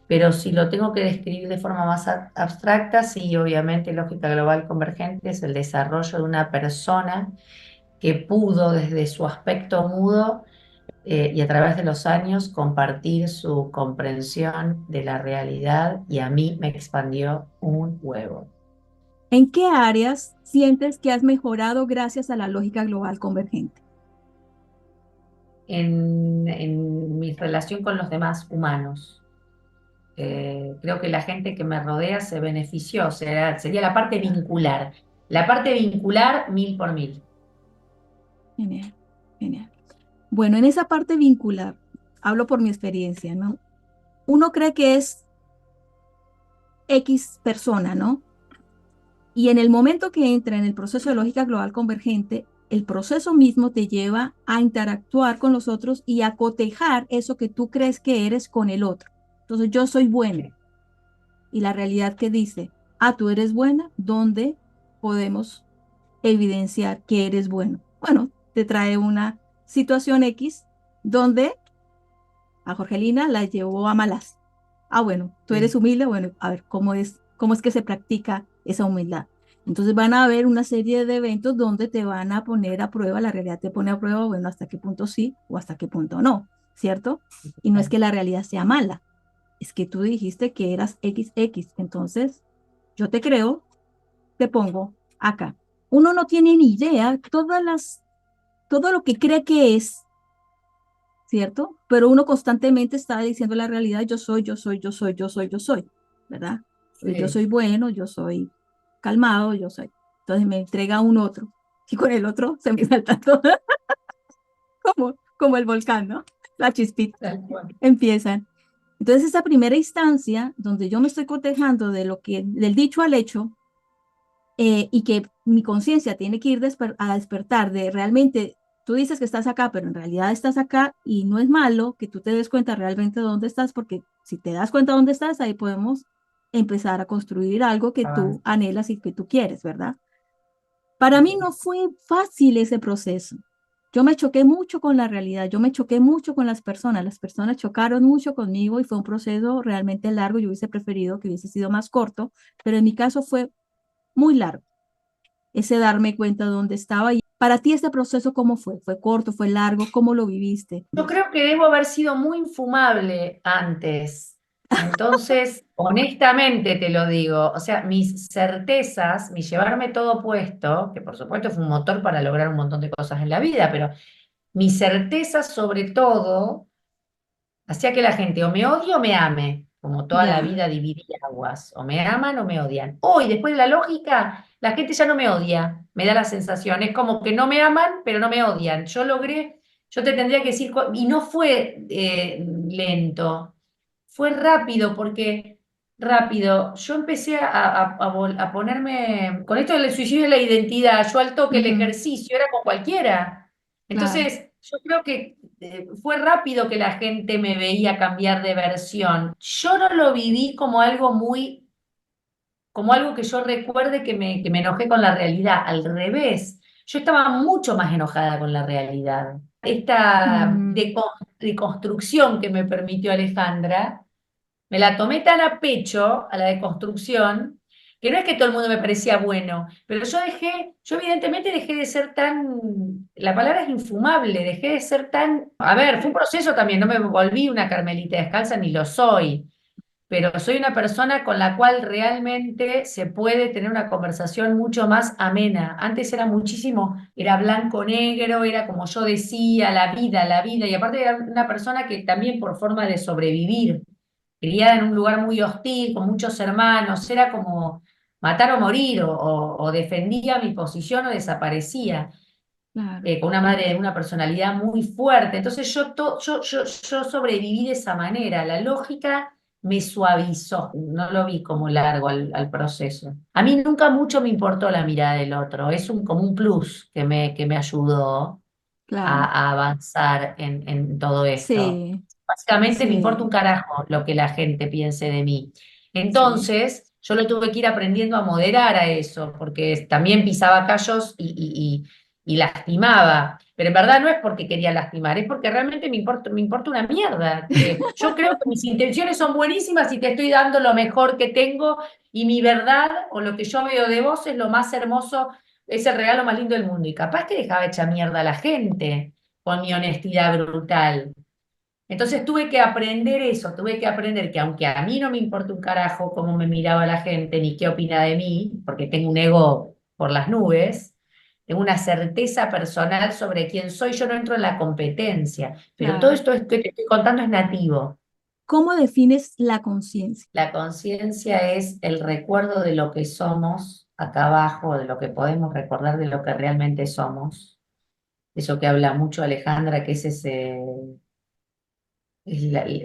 Pero si lo tengo que describir de forma más abstracta, sí, obviamente lógica global convergente es el desarrollo de una persona que pudo desde su aspecto mudo y a través de los años compartir su comprensión de la realidad y a mí me expandió un huevo. ¿En qué áreas sientes que has mejorado gracias a la lógica global convergente? En mi relación con los demás humanos. Creo que la gente que me rodea se benefició, o sea, sería la parte Claro. vincular. La parte vincular, mil por mil. Genial, genial. Bueno, en esa parte vincular, hablo por mi experiencia, ¿no? Uno cree que es X persona, ¿no? Y en el momento que entra en el proceso de lógica global convergente, el proceso mismo te lleva a interactuar con los otros y a cotejar eso que tú crees que eres con el otro. Entonces, yo soy bueno y la realidad que dice, ah, tú eres buena, ¿dónde podemos evidenciar que eres bueno? Bueno, te trae una situación X donde a Jorgelina la llevó a malas. Ah, bueno, tú eres Sí, humilde, bueno, a ver, cómo es que se practica esa humildad? Entonces van a haber una serie de eventos donde te van a poner a prueba, la realidad te pone a prueba, bueno, hasta qué punto sí o hasta qué punto no, ¿cierto? Y no es que la realidad sea mala, es que tú dijiste que eras XX, entonces yo te creo, te pongo acá. Uno no tiene ni idea todo lo que cree que es, ¿cierto? Pero uno constantemente está diciendo la realidad, yo soy, yo soy, yo soy, yo soy, yo soy, ¿verdad? Yo sí, soy bueno, yo soy calmado, yo soy. Entonces me entrega un otro y con el otro se me salta todo como el volcán, ¿no? La chispita. tal cual. Empiezan. Entonces esa primera instancia donde yo me estoy cotejando del dicho al hecho, y que mi conciencia tiene que ir a despertar de realmente, tú dices que estás acá, pero en realidad estás acá y no es malo que tú te des cuenta realmente de dónde estás, porque si te das cuenta de dónde estás, ahí podemos empezar a construir algo que tú Avanza. anhelas y que tú quieres, ¿verdad? Para mí no fue fácil ese proceso. Yo me choqué mucho con la realidad, yo me choqué mucho con las personas chocaron mucho conmigo y fue un proceso realmente largo, yo hubiese preferido que hubiese sido más corto, pero en mi caso fue muy largo ese darme cuenta de dónde estaba. Y para ti este proceso, ¿cómo fue? ¿Fue corto? ¿Fue largo? ¿Cómo lo viviste? Yo creo que debo haber sido muy infumable antes. Entonces, honestamente te lo digo, o sea, mis certezas, mi llevarme todo puesto, que por supuesto fue un motor para lograr un montón de cosas en la vida, pero mis certezas sobre todo hacía que la gente o me odie o me ame, como toda la Ya, vida dividí aguas, o me aman o me odian. Hoy, después de la lógica, la gente ya no me odia, me da la sensación, es como que no me aman, pero no me odian. Yo logré, yo te tendría que decir, y no fue lento, fue rápido, porque rápido, yo empecé a ponerme, con esto del suicidio de la identidad, yo al toque el ujú, ejercicio era con cualquiera. claro, Entonces, yo creo que fue rápido que la gente me veía cambiar de versión. Yo no lo viví como algo muy como algo que yo recuerde que me enojé con la realidad. Al revés, yo estaba mucho más enojada con la realidad. Esta Mm, deconstrucción que me permitió Alejandra, me la tomé tan a pecho a la deconstrucción, que no es que todo el mundo me parecía bueno, pero yo evidentemente dejé de ser tan, la palabra es infumable, dejé de ser tan, a ver, fue un proceso también, no me volví una carmelita descalza ni lo soy, pero soy una persona con la cual realmente se puede tener una conversación mucho más amena. Antes era muchísimo, era blanco-negro, era como yo decía, la vida, y aparte era una persona que también por forma de sobrevivir, criada en un lugar muy hostil, con muchos hermanos, era como matar o morir, o defendía mi posición o desaparecía, claro, con una madre de una personalidad muy fuerte. Entonces yo sobreviví de esa manera. La lógica me suavizó, no lo vi como largo al proceso. A mí nunca mucho me importó la mirada del otro, es como un plus que me ayudó claro. a avanzar en todo esto. Sí, Básicamente me importa un sí, carajo lo que la gente piense de mí. sí, Entonces, yo lo tuve que ir aprendiendo a moderar a eso, porque también pisaba callos y lastimaba. Pero en verdad no es porque quería lastimar, es porque realmente me importa una mierda. Yo creo que mis intenciones son buenísimas y te estoy dando lo mejor que tengo y mi verdad o lo que yo veo de vos es lo más hermoso, es el regalo más lindo del mundo. Y capaz que dejaba hecha mierda a la gente con mi honestidad brutal. Entonces tuve que aprender eso, tuve que aprender que aunque a mí no me importa un carajo cómo me miraba la gente ni qué opina de mí, porque tengo un ego por las nubes, tengo una certeza personal sobre quién soy, yo no entro en la competencia, pero todo claro. esto que te estoy contando es nativo. ¿Cómo defines la conciencia? La conciencia es el recuerdo de lo que somos acá abajo, de lo que podemos recordar de lo que realmente somos. Eso que habla mucho Alejandra, que es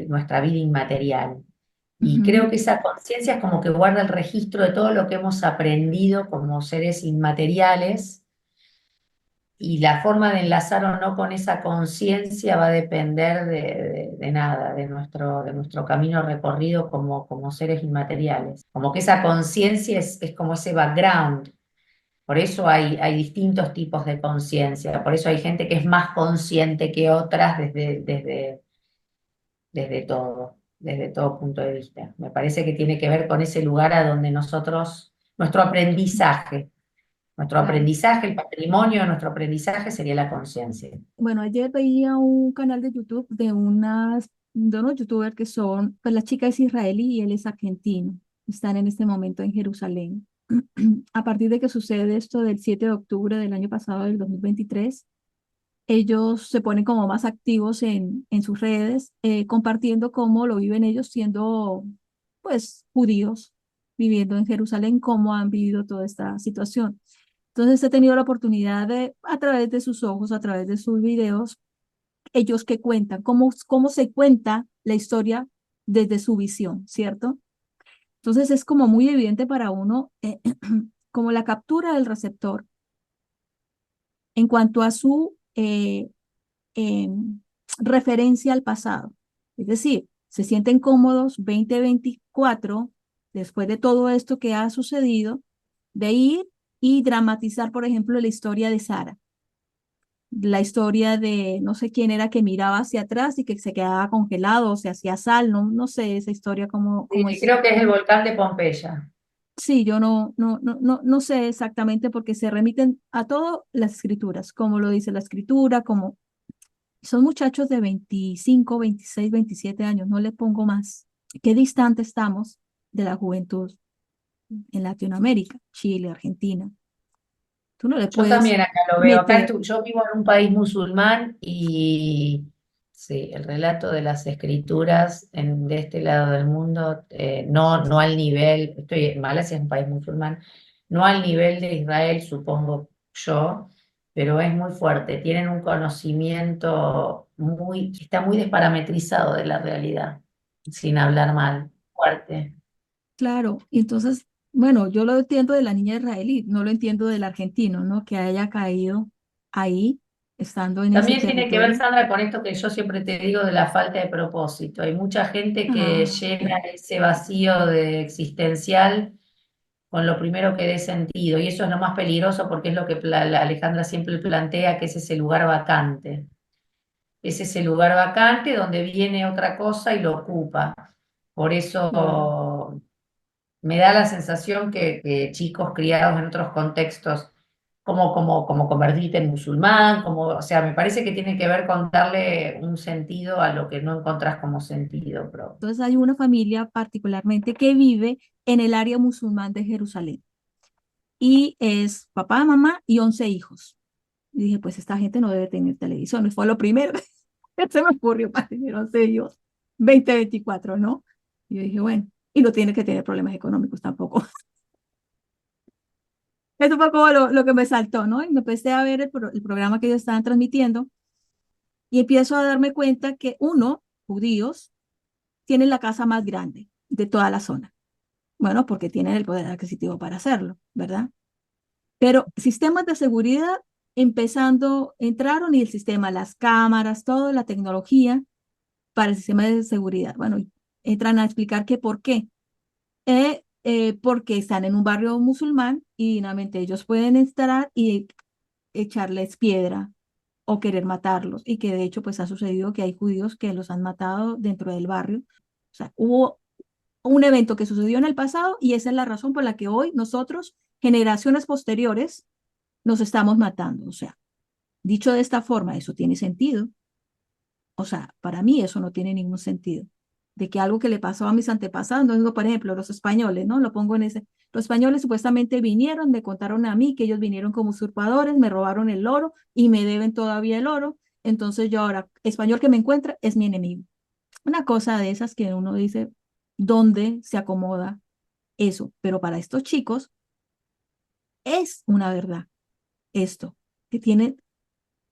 nuestra vida inmaterial. Y Ujú, creo que esa conciencia es como que guarda el registro de todo lo que hemos aprendido como seres inmateriales, y la forma de enlazar o no con esa conciencia va a depender de nada, de nuestro camino recorrido como seres inmateriales. Como que esa conciencia es como ese background. Por eso hay distintos tipos de conciencia, por eso hay gente que es más consciente que otras desde todo punto de vista. Me parece que tiene que ver con ese lugar a donde nosotros, nuestro claro. aprendizaje, el patrimonio de nuestro aprendizaje sería la conciencia. Bueno, ayer veía un canal de YouTube de unos youtubers que son, pues la chica es israelí y él es argentino. Están en este momento en Jerusalén. A partir de que sucede esto del 7 de octubre del año pasado, del 2023, ellos se ponen como más activos en sus redes, compartiendo cómo lo viven ellos siendo, pues, judíos, viviendo en Jerusalén, cómo han vivido toda esta situación. Entonces he tenido la oportunidad de, a través de sus ojos, a través de sus videos, ellos que cuentan, cómo se cuenta la historia desde su visión, ¿cierto? Entonces es como muy evidente para uno, como la captura del receptor en cuanto a su referencia al pasado. Es decir, se sienten cómodos 2024, después de todo esto que ha sucedido, de ir y dramatizar, por ejemplo, la historia de Sara, la historia de no sé quién era que miraba hacia atrás y que se quedaba congelado o se hacía sal, no sé esa historia cómo Sí, es. creo que es el volcán de Pompeya. Sí, yo no sé exactamente porque se remiten a todas las escrituras, como lo dice la escritura, como son muchachos de 25, 26, 27 años, no le pongo más. ¿Qué distante estamos de la juventud en Latinoamérica, Chile, Argentina? Tú no le Yo puedes también acá lo veo. meter, Yo vivo en un país musulmán y sí, el relato de las escrituras de este lado del mundo, no al nivel, Malasia es un país musulmán, no al nivel de Israel, supongo yo, pero es muy fuerte. Tienen un conocimiento está muy desparametrizado de la realidad, sin hablar mal, fuerte. claro. Y entonces, bueno, yo lo entiendo de la niña israelí, no lo entiendo del argentino, ¿no? Que haya caído ahí, estando en ese También tiene que ver, territorio. Sandra, con esto que yo siempre te digo de la falta de propósito. Hay mucha gente que Ah, llena ese vacío existencial con lo primero que dé sentido. Y eso es lo más peligroso porque es lo que Alejandra siempre plantea, que es ese lugar vacante. Es ese lugar vacante donde viene otra cosa y lo ocupa. Por Claro. eso me da la sensación que chicos criados en otros contextos, como convertirte en musulmán, o sea, me parece que tiene que ver con darle un sentido a lo que no encontrás como sentido propio. Entonces hay una familia particularmente que vive en el área musulmán de Jerusalén y es papá, mamá y 11 hijos. Y dije, pues esta gente no debe tener televisión. Fue lo primero que se me ocurrió para tener 11 hijos, 2024, ¿no? Y yo dije, bueno, y no tiene que tener problemas económicos tampoco. Eso fue como lo que me saltó, ¿no? Y me empecé a ver el programa que ellos estaban transmitiendo y empiezo a darme cuenta que uno, judíos, tienen la casa más grande de toda la zona. Bueno, porque tienen el poder adquisitivo para hacerlo, ¿verdad? Pero sistemas de seguridad, empezando, entraron y el sistema, las cámaras, toda la tecnología para el sistema de seguridad. Bueno, entran a explicar que por qué. Porque están en un barrio musulmán y finalmente ellos pueden entrar y echarles piedra o querer matarlos. Y que de hecho pues ha sucedido que hay judíos que los han matado dentro del barrio. O sea, hubo un evento que sucedió en el pasado y esa es la razón por la que hoy nosotros, generaciones posteriores, nos estamos matando. O sea, dicho de esta forma, eso tiene sentido. O sea, para mí eso no tiene ningún sentido. De que algo que le pasó a mis antepasados, no digo, por ejemplo, los españoles, ¿no? Lo pongo en ese. Los españoles supuestamente vinieron, me contaron a mí que ellos vinieron como usurpadores, me robaron el oro y me deben todavía el oro. Entonces yo ahora, español que me encuentra es mi enemigo. Una cosa de esas que uno dice, ¿dónde se acomoda eso? Pero para estos chicos es una verdad esto, que tienen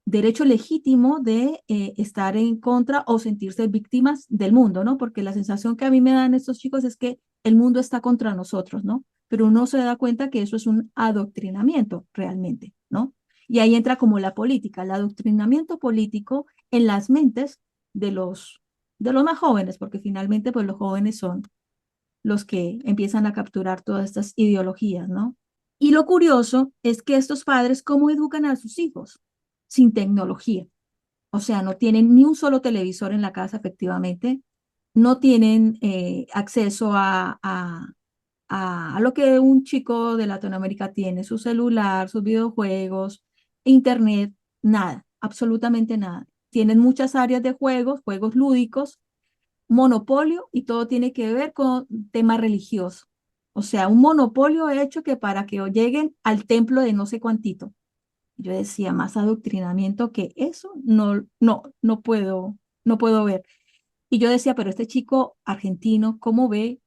derecho legítimo de estar en contra o sentirse víctimas del mundo, ¿no? Porque la sensación que a mí me dan estos chicos es que el mundo está contra nosotros, ¿no? Pero uno se da cuenta que eso es un adoctrinamiento realmente, ¿no? Y ahí entra como la política, el adoctrinamiento político en las mentes de de los más jóvenes, porque finalmente pues los jóvenes son los que empiezan a capturar todas estas ideologías, ¿no? Y lo curioso es que estos padres, ¿cómo educan a sus hijos? Sin tecnología. O sea, no tienen ni un solo televisor en la casa, efectivamente. No tienen acceso a lo que un chico de Latinoamérica tiene, su celular, sus videojuegos, internet, nada, absolutamente nada. Tienen muchas áreas de juegos, juegos lúdicos, monopolio y todo tiene que ver con tema religioso. O sea, un monopolio hecho que para que lleguen al templo de no sé cuántito. Yo decía, más adoctrinamiento que eso, no puedo ver. Y yo decía, pero este chico argentino, ¿cómo ve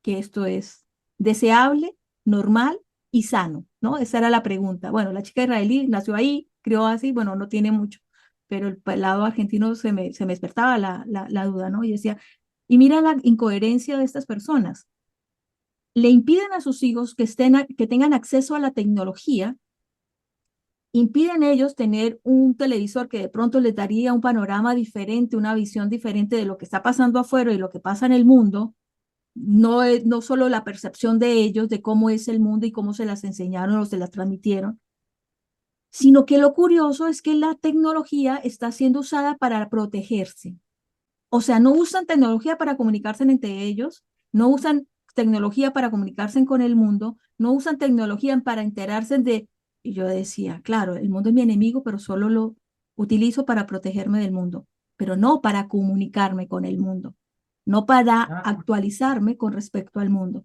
que esto es deseable, normal y sano? ¿No? Esa era la pregunta. Bueno, la chica israelí nació ahí, crió así, bueno, no tiene mucho, pero el lado argentino se me despertaba la duda, ¿no? Y decía, y mira la incoherencia de estas personas. Le impiden a sus hijos que tengan acceso a la tecnología, impiden ellos tener un televisor que de pronto les daría un panorama diferente, una visión diferente de lo que está pasando afuera y lo que pasa en el mundo, no solo la percepción de ellos de cómo es el mundo y cómo se las enseñaron o se las transmitieron, sino que lo curioso es que la tecnología está siendo usada para protegerse. O sea, no usan tecnología para comunicarse entre ellos, no usan tecnología para comunicarse con el mundo, no usan tecnología para enterarse de... Y yo decía, claro, el mundo es mi enemigo, pero solo lo utilizo para protegerme del mundo, pero no para comunicarme con el mundo, no para Ah, actualizarme con respecto al mundo.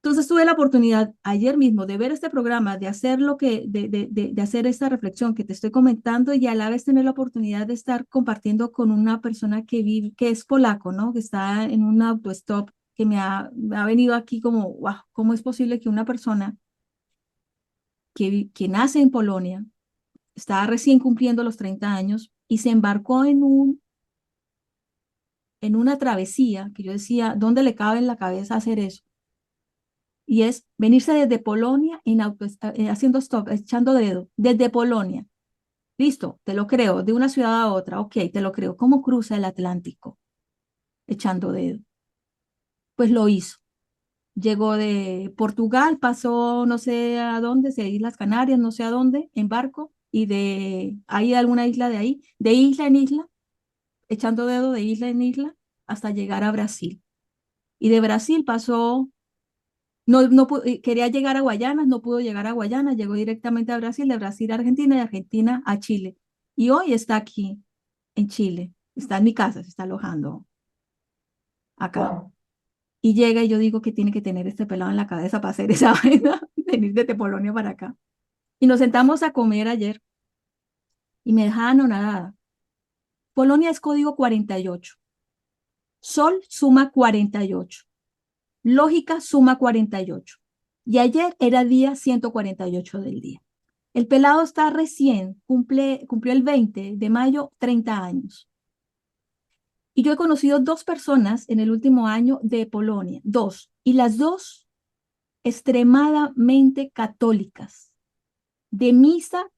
Entonces tuve la oportunidad ayer mismo de ver este programa, de hacer de hacer esta reflexión que te estoy comentando y a la vez tener la oportunidad de estar compartiendo con una persona que vive, que es polaco, ¿no? Que está en un autostop, que me ha venido aquí como, wow, ¿cómo es posible que una persona que nace en Polonia, está recién cumpliendo los 30 años y se embarcó en una travesía que yo decía, ¿dónde le cabe en la cabeza hacer eso? Y es venirse desde Polonia haciendo stop, echando dedo, desde Polonia. Listo, te lo creo, de una ciudad a otra, ok, te lo creo. ¿Cómo cruza el Atlántico echando dedo? Pues lo hizo. Llegó de Portugal, pasó no sé a dónde, si a Islas Canarias, no sé a dónde, en barco, y de ahí a alguna isla de ahí, de isla en isla, echando dedo de isla en isla, hasta llegar a Brasil. Y de Brasil pasó, quería llegar a Guayana, no pudo llegar a Guayana, llegó directamente a Brasil, de Brasil a Argentina y de Argentina a Chile. Y hoy está aquí, en Chile, está en mi casa, se está alojando acá. Wow. Y llega y yo digo que tiene que tener este pelado en la cabeza para hacer esa vaina, venir desde Polonia para acá. Y nos sentamos a comer ayer y me dejaban anonadada. Polonia es código 48. Sol suma 48. Lógica suma 48. Y ayer era día 148 del día. El pelado está recién, cumplió el 20 de mayo 30 años. Y yo he conocido dos personas en el último año de Polonia, dos, y las dos extremadamente católicas, de misa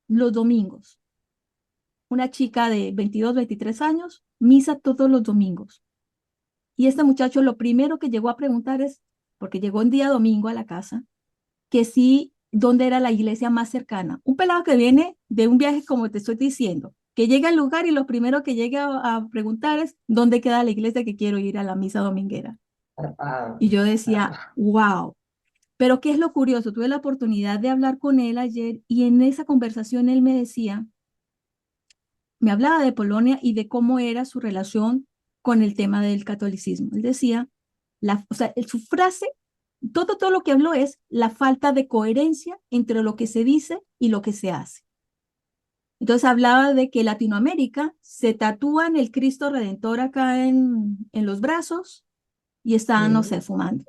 los domingos. Una chica de 22, 23 años, misa todos los domingos. Y este muchacho lo primero que llegó a preguntar es, porque llegó un día domingo a la casa, que sí, dónde era la iglesia más cercana. Un pelado que viene de un viaje, como te estoy diciendo, que llega al lugar y lo primero que llega a preguntar es, ¿dónde queda la iglesia que quiero ir a la misa dominguera? Zarpado, Y yo decía, zarpado. wow. Pero ¿qué es lo curioso? Tuve la oportunidad de hablar con él ayer y en esa conversación él me decía, me hablaba de Polonia y de cómo era su relación con el tema del catolicismo. Él decía, o sea, su frase, todo lo que habló es la falta de coherencia entre lo que se dice y lo que se hace. Entonces hablaba de que Latinoamérica se tatúan el Cristo Redentor acá en los brazos y están, no Sí, sé, fumando.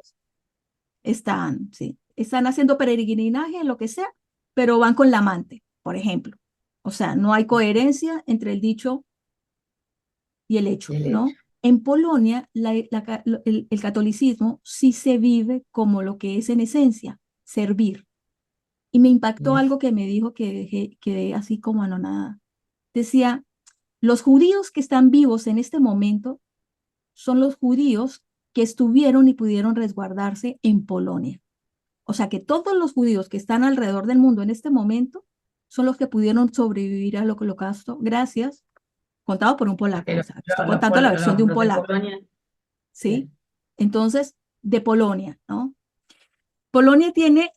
Están, sí, están haciendo peregrinaje, lo que sea, pero van con la amante, por ejemplo. O sea, no hay coherencia entre el dicho y el hecho, el hecho. ¿no? En Polonia, el catolicismo sí se vive como lo que es en esencia, servir. Y me impactó Bien, algo que me dijo que quedé así como anonada. Decía, los judíos que están vivos en este momento son los judíos que estuvieron y pudieron resguardarse en Polonia. O sea que todos los judíos que están alrededor del mundo en este momento son los que pudieron sobrevivir al holocausto gracias, contado por un polaco. porque O sea, estoy contando la versión de un los de polaco, Polonia, ¿sí? bien, Entonces, de Polonia, ¿no? Polonia tiene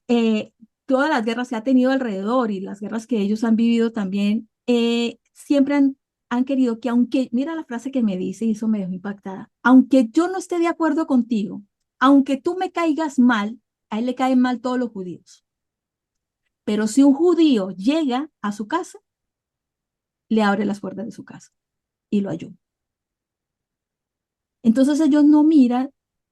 todas las guerras que ha tenido alrededor y las guerras que ellos han vivido también, siempre han querido que aunque, mira la frase que me dice y eso me dejó impactada, aunque yo no esté de acuerdo contigo, aunque tú me caigas mal, a él le caen mal todos los judíos. Pero si un judío llega a su casa, le abre las puertas de su casa y lo ayuda. Entonces ellos no miran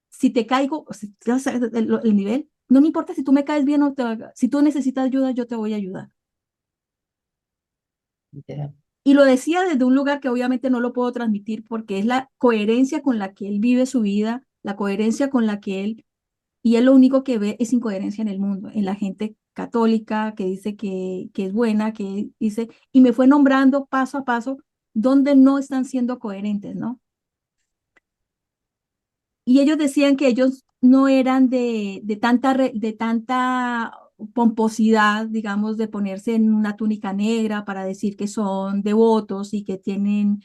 si te caigo, si te vas el nivel, no me importa si tú me caes bien o si tú necesitas ayuda, yo te voy a ayudar. literal. Y lo decía desde un lugar que obviamente no lo puedo transmitir porque es la coherencia con la que él vive su vida, la coherencia con la que y él lo único que ve es incoherencia en el mundo, en la gente católica que dice que es buena, que dice, y me fue nombrando paso a paso donde no están siendo coherentes, ¿no? Y ellos decían que ellos no eran de tanta pomposidad, digamos, de ponerse en una túnica negra para decir que son devotos y que tienen,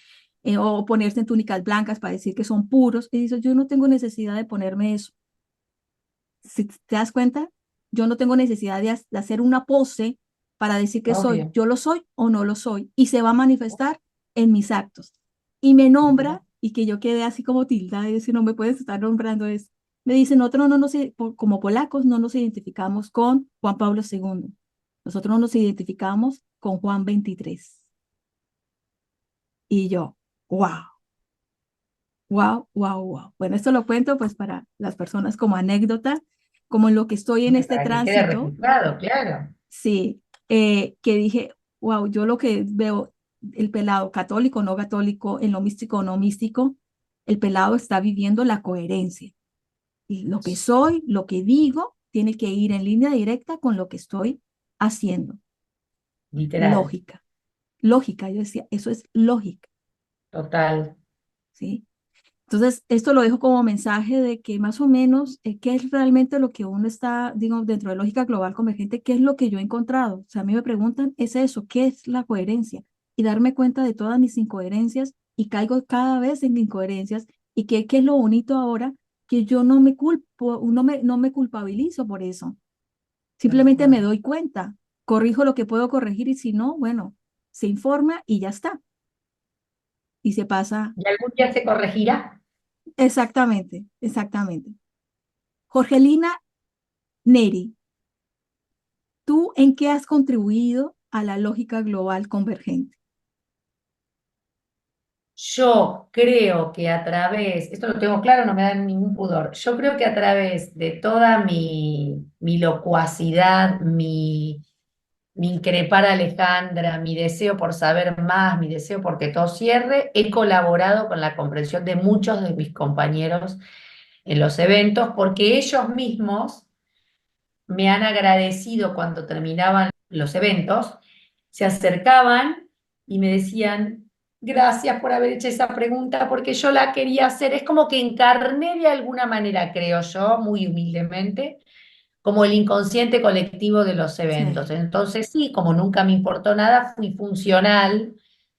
o ponerse en túnicas blancas para decir que son puros. Y dice, yo no tengo necesidad de ponerme eso. Si te das cuenta, yo no tengo necesidad de hacer una pose para decir que soy, Obvio, yo lo soy o no lo soy, y se va a manifestar en mis actos. Y me nombra, literal. y que yo quedé así como tilda, y decir, no me puedes estar nombrando eso. Me dicen, nosotros no nos, como polacos, no nos identificamos con Juan Pablo II. Nosotros nos identificamos con Juan 23. Y yo, wow, wow, wow, wow. Bueno, esto lo cuento pues para las personas como anécdota, como en lo que estoy en este Para que quede tránsito. registrado, claro. Sí, que dije, wow, yo lo que veo, el pelado católico, no católico, en lo místico, no místico, el pelado está viviendo la coherencia. Y lo que soy, lo que digo, tiene que ir en línea directa con lo que estoy haciendo. Literal, Lógica, lógica, yo decía, eso es lógica, total. ¿sí? Entonces, esto lo dejo como mensaje de que más o menos, qué es realmente lo que uno está, digo, dentro de lógica global convergente, qué es lo que yo he encontrado. O sea, a mí me preguntan, es eso, ¿qué es la coherencia? Y darme cuenta de todas mis incoherencias y caigo cada vez en incoherencias y qué es lo bonito ahora, que yo no me culpo, no me culpabilizo por eso. Tal Simplemente me cual. doy cuenta, corrijo lo que puedo corregir y si no, bueno, se informa y ya está. Y se pasa ¿Y algún día se corregirá? exactamente, exactamente. Jorgelina Neri, ¿tú en qué has contribuido a la lógica global convergente? Yo creo que a través, esto lo tengo claro, no me da ningún pudor, yo creo que a través de toda mi locuacidad, mi increpar a Alejandra, mi deseo por saber más, mi deseo por que todo cierre, he colaborado con la comprensión de muchos de mis compañeros en los eventos, porque ellos mismos me han agradecido cuando terminaban los eventos, se acercaban y me decían, gracias por haber hecho esa pregunta porque yo la quería hacer. Es como que encarné de alguna manera, creo yo, muy humildemente, como el inconsciente colectivo de los eventos. Sí, Entonces sí, como nunca me importó nada, fui funcional,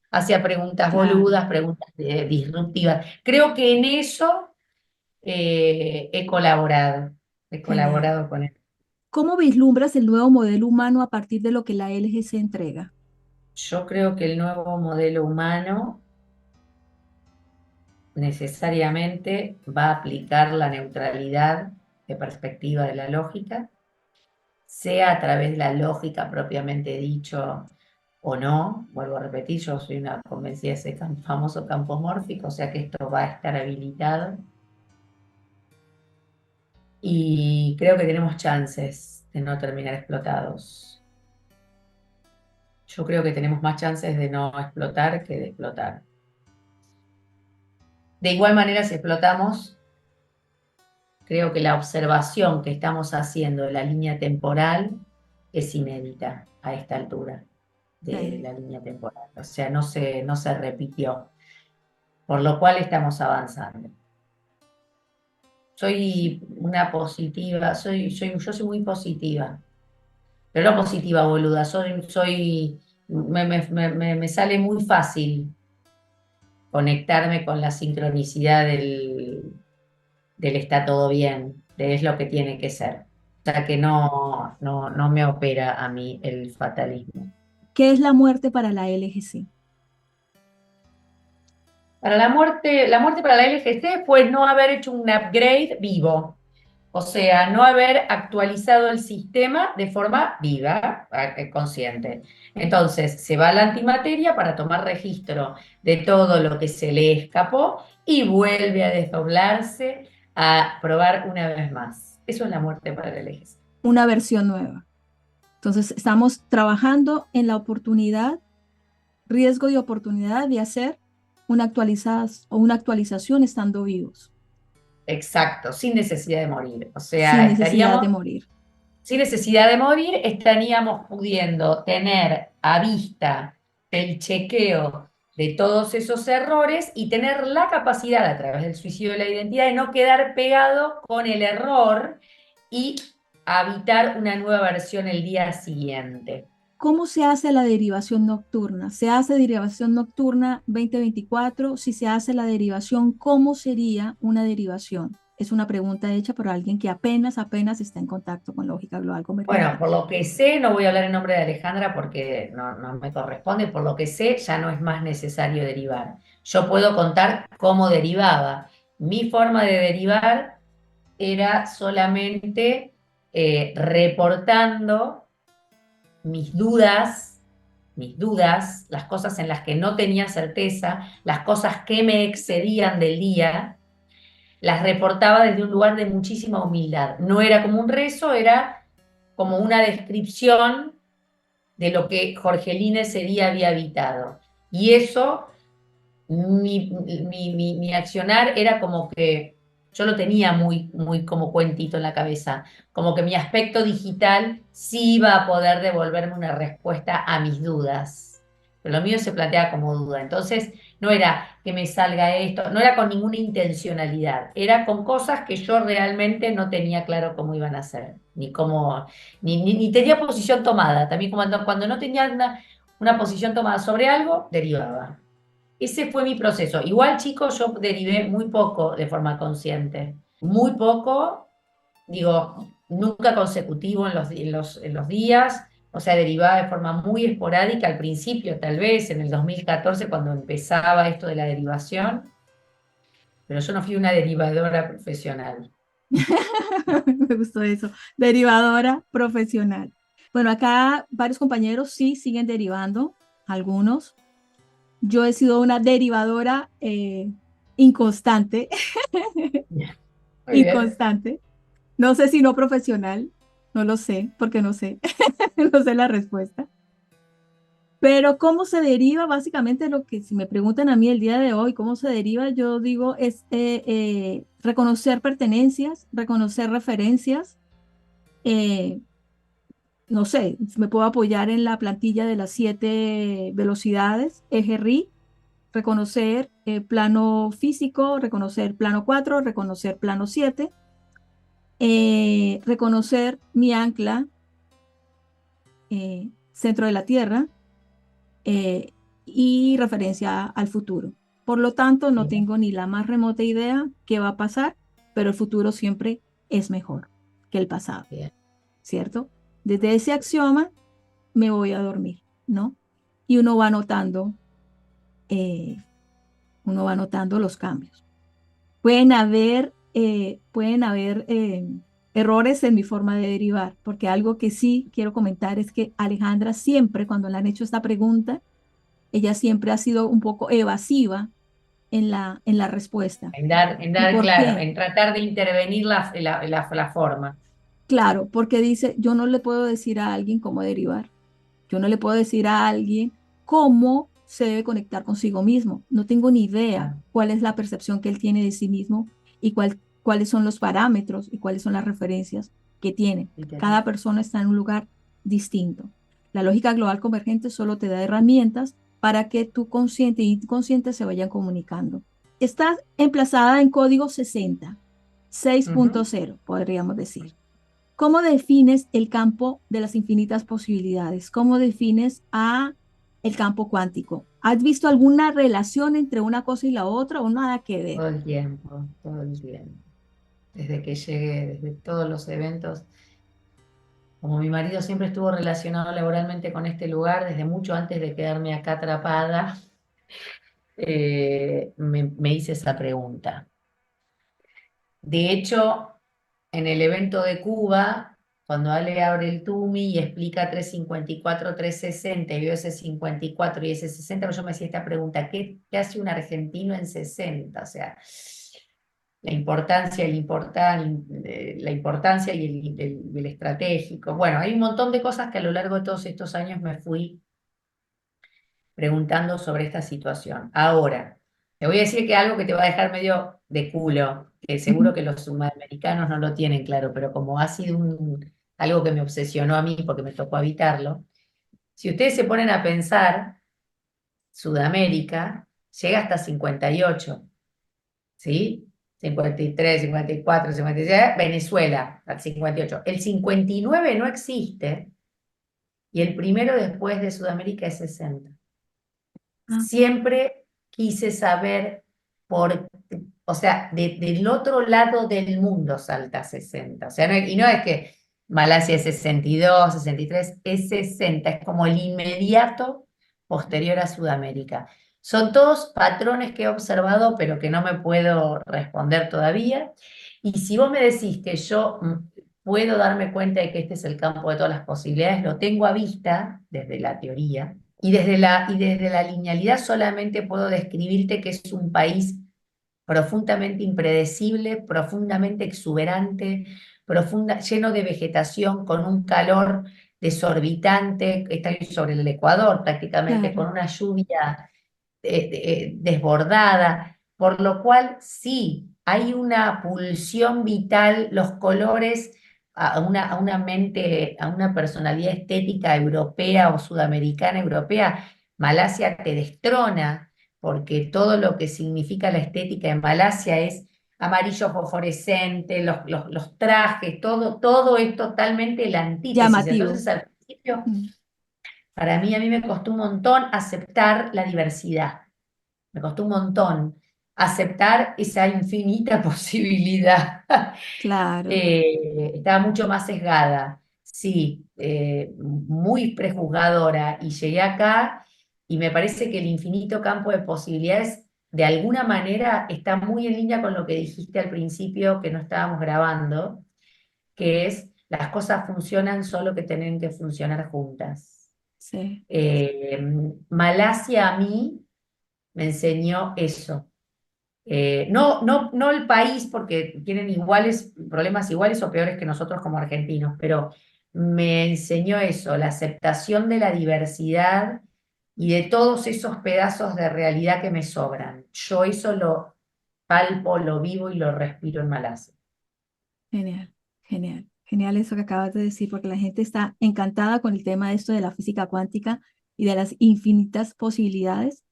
hacía preguntas claro, boludas, preguntas disruptivas. Creo que en eso he genial. colaborado con él. ¿Cómo vislumbras el nuevo modelo humano a partir de lo que la LGC entrega? Yo creo que el nuevo modelo humano necesariamente va a aplicar la neutralidad de perspectiva de la lógica, sea a través de la lógica propiamente dicho o no. Vuelvo a repetir, yo soy una convencida de ese famoso campo mórfico, o sea que esto va a estar habilitado y creo que tenemos chances de no terminar explotados. Yo creo que tenemos más chances de no explotar que de explotar. De igual manera, si explotamos, creo que la observación que estamos haciendo de la línea temporal es inédita a esta altura de Sí, la línea temporal. O sea, no se repitió, por lo cual estamos avanzando. Soy una positiva, yo soy muy positiva, pero no positiva boluda, me sale muy fácil conectarme con la sincronicidad del está todo bien, de es lo que tiene que ser. O sea que no me opera a mí el fatalismo. ¿qué es la muerte para la LGC? Para la muerte para la LGC fue no haber hecho un upgrade vivo. O sea, no haber actualizado el sistema de forma viva, consciente. Entonces, se va a la antimateria para tomar registro de todo lo que se le escapó y vuelve a desdoblarse, a probar una vez más. Eso es la muerte para el LGC. Una versión nueva. Entonces, estamos trabajando en la oportunidad, riesgo y oportunidad de hacer una actualización estando vivos, Exacto, sin necesidad de morir. O sin sea, necesidad estaríamos, de morir. sin necesidad de morir, estaríamos pudiendo tener a vista el chequeo de todos esos errores y tener la capacidad a través del suicidio de la identidad de no quedar pegado con el error y habitar una nueva versión el día siguiente. ¿Cómo se hace la derivación nocturna? ¿Se hace derivación nocturna 2024? Si se hace la derivación, ¿cómo sería una derivación? Es una pregunta hecha por alguien que apenas está en contacto con lógica global Bueno, convergente. por lo que sé, no voy a hablar en nombre de Alejandra porque no me corresponde, por lo que sé, ya no es más necesario derivar. Yo puedo contar cómo derivaba. Mi forma de derivar era solamente reportando mis dudas, las cosas en las que no tenía certeza, las cosas que me excedían del día, las reportaba desde un lugar de muchísima humildad. No era como un rezo, era como una descripción de lo que Jorgelina ese día había habitado. Y eso, mi accionar era como que yo lo tenía muy como cuentito en la cabeza, como que mi aspecto digital sí iba a poder devolverme una respuesta a mis dudas. Pero lo mío se plantea como duda. Entonces, no era que me salga esto, no era con ninguna intencionalidad, era con cosas que yo realmente no tenía claro cómo iban a ser, ni cómo, ni tenía posición tomada. También cuando no tenía una posición tomada sobre algo, derivaba. Ese fue mi proceso. Igual, chicos, yo derivé muy poco de forma consciente. Muy poco, digo, nunca consecutivo en los días, o sea, derivaba de forma muy esporádica al principio, tal vez en el 2014, cuando empezaba esto de la derivación, pero yo no fui una derivadora profesional. Me gustó eso. Derivadora profesional. Bueno, acá varios compañeros sí siguen derivando, algunos. Yo he sido una derivadora inconstante, Muy bien. inconstante. No sé si no profesional, no lo sé, porque no sé, no sé la respuesta. Pero cómo se deriva, básicamente lo que si me preguntan a mí el día de hoy, cómo se deriva, yo digo es reconocer pertenencias, reconocer referencias. eh, no sé, me puedo apoyar en la plantilla de las 7 velocidades, eje RI, reconocer plano físico, reconocer plano 4, reconocer plano 7, reconocer mi ancla, centro de la Tierra, eh, y referencia al futuro. Por lo tanto, no Bien, tengo ni la más remota idea qué va a pasar, pero el futuro siempre es mejor que el pasado, bien. ¿cierto? Desde ese axioma me voy a dormir, ¿no? Y eh, uno va notando los cambios. Pueden haber errores en mi forma de derivar, porque algo que sí quiero comentar es que Alejandra siempre, cuando le han hecho esta pregunta, ella siempre ha sido un poco evasiva en la respuesta. ¿Y por Claro, qué? en tratar de intervenir la forma. Claro, porque dice, yo no le puedo decir a alguien cómo derivar. Yo no le puedo decir a alguien cómo se debe conectar consigo mismo. No tengo ni idea Ah, cuál es la percepción que él tiene de sí mismo y cuáles son los parámetros y cuáles son las referencias que tiene. literal. Cada persona está en un lugar distinto. La lógica global convergente solo te da herramientas para que tu consciente y inconsciente se vayan comunicando. Está emplazada en código 60, Ujú. 6.0, podríamos decir. ¿Cómo defines el campo de las infinitas posibilidades? ¿Cómo defines a el campo cuántico? ¿Has visto alguna relación entre una cosa y la otra o nada que ver? Todo el tiempo, todo el tiempo. Desde que llegué, desde todos los eventos. Como mi marido siempre estuvo relacionado laboralmente con este lugar, desde mucho antes de quedarme acá atrapada, me hice esa pregunta. De hecho, en el evento de Cuba, cuando Ale abre el Tumi y explica 354, 360, y veo ese 54 y ese 60, pues yo me hacía esta pregunta: ¿qué hace un argentino en 60? O sea, la importancia y el estratégico. Bueno, hay un montón de cosas que a lo largo de todos estos años me fui preguntando sobre esta situación. Ahora, te voy a decir que algo que te va a dejar medio de culo, que seguro Ujú. que los sudamericanos no lo tienen claro, pero como ha sido algo que me obsesionó a mí porque me tocó habitarlo, si ustedes se ponen a pensar, Sudamérica llega hasta 58, ¿sí? 53, 54, 56, Venezuela al 58. El 59 no existe y el primero después de Sudamérica es 60. Ah, Siempre quise saber o sea, del otro lado del mundo salta 60. O sea, y no es que Malasia es 62, 63, es 60, es como el inmediato posterior a Sudamérica. Son todos patrones que he observado, pero que no me puedo responder todavía. Y si vos me decís que yo puedo darme cuenta de que este es el campo de todas las posibilidades, lo tengo a vista desde la teoría. Y desde la linealidad solamente puedo describirte que es un país profundamente impredecible, profundamente exuberante, lleno de vegetación, con un calor desorbitante, está ahí sobre el Ecuador prácticamente, con claro, una lluvia desbordada, por lo cual sí, hay una pulsión vital, los colores a una mente, a una personalidad estética europea o sudamericana europea. Malasia te destrona, porque todo lo que significa la estética en Malasia es amarillo fosforescente, los trajes, todo es totalmente la antítesis. Llamativo. Entonces, al principio, Mm, a mí me costó un montón aceptar la diversidad, me costó un montón aceptar esa infinita posibilidad. claro, Estaba mucho más sesgada, sí, muy prejuzgadora, y llegué acá y me parece que el infinito campo de posibilidades de alguna manera está muy en línea con lo que dijiste al principio que no estábamos grabando, que es las cosas funcionan solo que tienen que funcionar juntas. sí, Eh, Malasia a mí me enseñó eso. No el país, porque tienen iguales problemas iguales o peores que nosotros como argentinos, pero me enseñó eso, la aceptación de la diversidad y de todos esos pedazos de realidad que me sobran. Yo eso lo palpo, lo vivo y lo respiro en Malasia. genial, genial, genial eso que acabas de decir, porque la gente está encantada con el tema de esto de la física cuántica y de las infinitas posibilidades,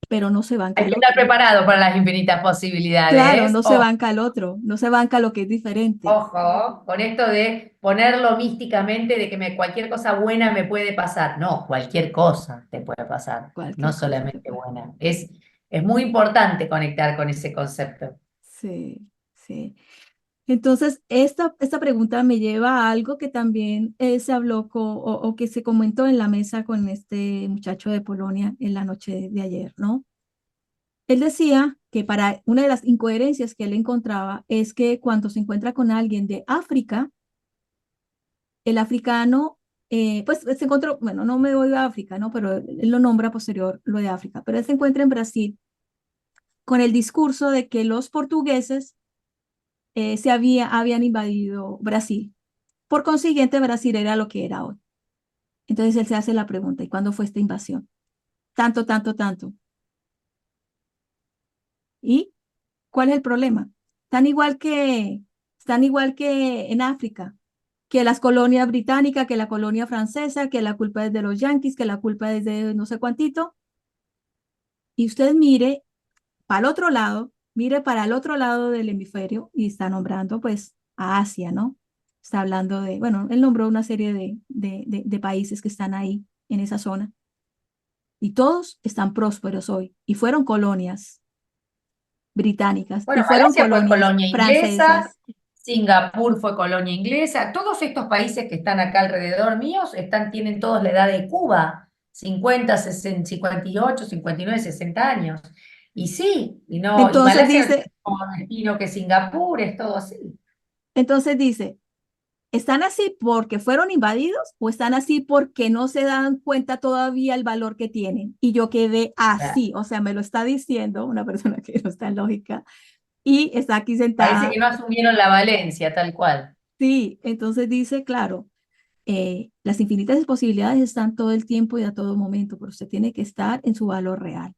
pero no se banca Hay el que estar otro. preparado para las infinitas Claro, posibilidades. no se Ojo, banca el otro, no se banca lo que es diferente. ojo, con esto de ponerlo místicamente de que cualquier cosa buena me puede pasar. No, cualquier cosa te puede pasar, no Cualquier cosa te solamente puede. buena. Es muy importante conectar con ese concepto. Sí, sí. Entonces, esta pregunta me lleva a algo que también se habló o que se comentó en la mesa con este muchacho de Polonia en la noche de ayer, ¿no? Él decía que para una de las incoherencias que él encontraba es que cuando se encuentra con alguien de África, el africano, pues se encontró, bueno, no me voy a África, ¿no? Pero él lo nombra posterior lo de África, pero él se encuentra en Brasil con el discurso de que los portugueses habían invadido Brasil. Por consiguiente, Brasil era lo que era hoy. Entonces él se hace la pregunta, ¿y cuándo fue esta invasión? Tanto, tanto, tanto. ¿Y cuál es el problema? Están igual que en África, que las colonias británicas, que la colonia francesa, que la culpa es de los yanquis, que la culpa es de no sé cuántito. Y usted mire para el otro lado, mire para el otro lado del hemisferio y está nombrando pues a Asia, ¿no? Está hablando de, bueno, él nombró una serie de países que están ahí en esa zona y todos están prósperos hoy y fueron colonias británicas y Bueno, fueron Malasia fue colonias colonia inglesa, francesas. Singapur fue colonia inglesa, todos estos países que están acá alrededor míos tienen todos la edad de Cuba, 50, 60, 58, 59, 60 años. Y sí, y Entonces Malasia no tiene dice, el mismo destino que Singapur, es todo así. entonces dice, ¿están así porque fueron invadidos o están así porque no se dan cuenta todavía el valor que tienen? Y yo quedé Sea, así, o sea, me lo está diciendo una persona que no está en lógica y está aquí parece que sentada. no asumieron la Valencia, tal cual. Sí, entonces dice, claro, las infinitas posibilidades están todo el tiempo y a todo momento, pero usted tiene que estar en su valor real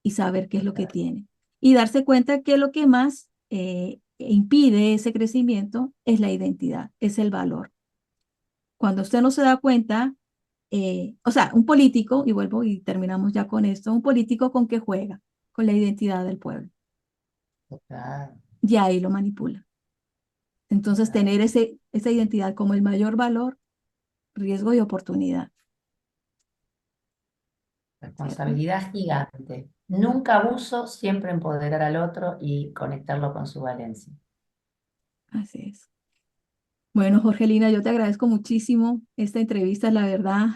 y saber qué es lo que tiene. Y darse cuenta que lo que más impide ese crecimiento es la identidad, es el valor. Cuando usted no se da cuenta, o sea, un político, y vuelvo y terminamos ya con esto, un político con qué juega, con la identidad del pueblo, Total, y ahí lo manipula. Entonces, total. tener esa identidad como el mayor valor, riesgo y oportunidad, ¿cierto? Responsabilidad gigante. Nunca abuso, siempre empoderar al otro y conectarlo con su valencia. Así es. Bueno, Jorgelina, yo te agradezco muchísimo esta entrevista, la verdad,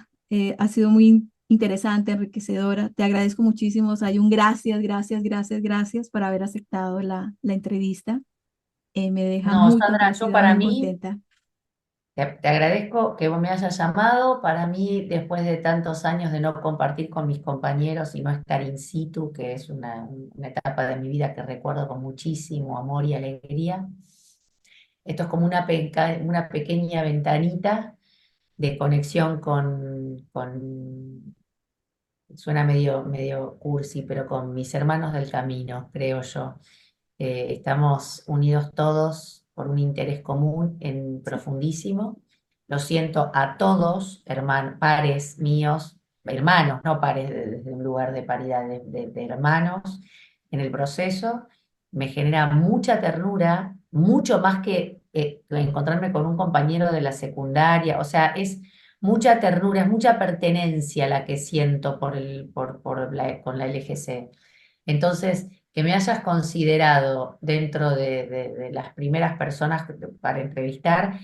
ha sido muy interesante, enriquecedora. Te agradezco muchísimo, hay un gracias, gracias, gracias, gracias por haber aceptado la entrevista. Me deja No, muy Sandra, yo complacida, para muy mí, contenta. te agradezco que vos me hayas llamado. Para mí, después de tantos años de no compartir con mis compañeros y no estar in situ, que es una etapa de mi vida que recuerdo con muchísimo amor y alegría, esto es como una pequeña ventanita de conexión suena medio cursi, pero con mis hermanos del camino, creo yo. Estamos unidos todos por un interés común en Sí, profundísimo. Lo siento a todos, hermanos, pares míos, hermanos, no pares, desde un lugar de paridad de hermanos en el proceso, me genera mucha ternura, mucho más que encontrarme con un compañero de la secundaria, o sea, es mucha ternura, es mucha pertenencia la que siento con la LGC. Entonces, que me hayas considerado dentro de las primeras personas para entrevistar,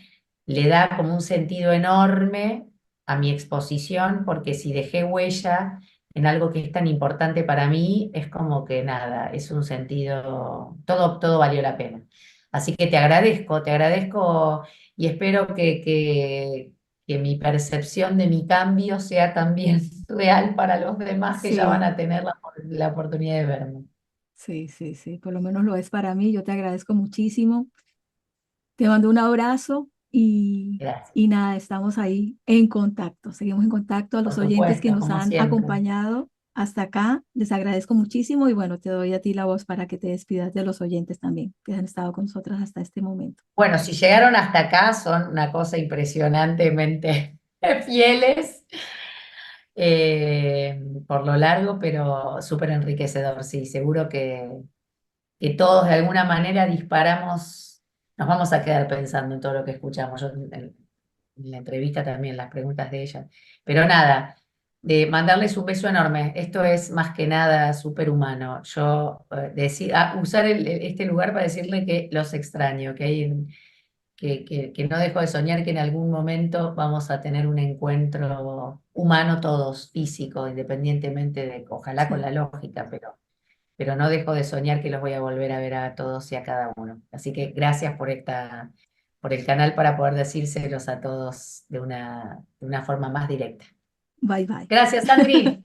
le da como un sentido enorme a mi exposición, porque si dejé huella en algo que es tan importante para mí, es como que nada, es un sentido, todo valió la pena. Así que te agradezco y espero que mi percepción de mi cambio sea también real para los demás que ya van Sí, a tener la oportunidad de verme. sí, sí, sí, por lo menos lo es para mí. Yo te agradezco muchísimo. Te mando un abrazo Gracias. y nada, estamos ahí en contacto. Seguimos en contacto. A Por los oyentes que supuesto, nos como han siempre. acompañado hasta acá, les agradezco muchísimo y bueno, te doy a ti la voz para que te despidas de los oyentes también que han estado con nosotras hasta este momento. Bueno, si llegaron hasta acá, son una cosa impresionantemente fieles, por lo largo, pero súper enriquecedor. Sí, seguro que todos de alguna manera disparamos, nos vamos a quedar pensando en todo lo que escuchamos. Yo en la entrevista también, las preguntas de ella. Pero nada, de mandarles un beso enorme. Esto es más que nada superhumano. Yo usar este lugar para decirle que los extraño, que no dejo de soñar que en algún momento vamos a tener un encuentro humano todos, físico, independientemente de, ojalá con Sí, la lógica, pero no dejo de soñar que los voy a volver a ver a todos y a cada uno. Así que gracias por el canal para poder decírselos a todos de una forma más directa. bye bye. Gracias, Sandri.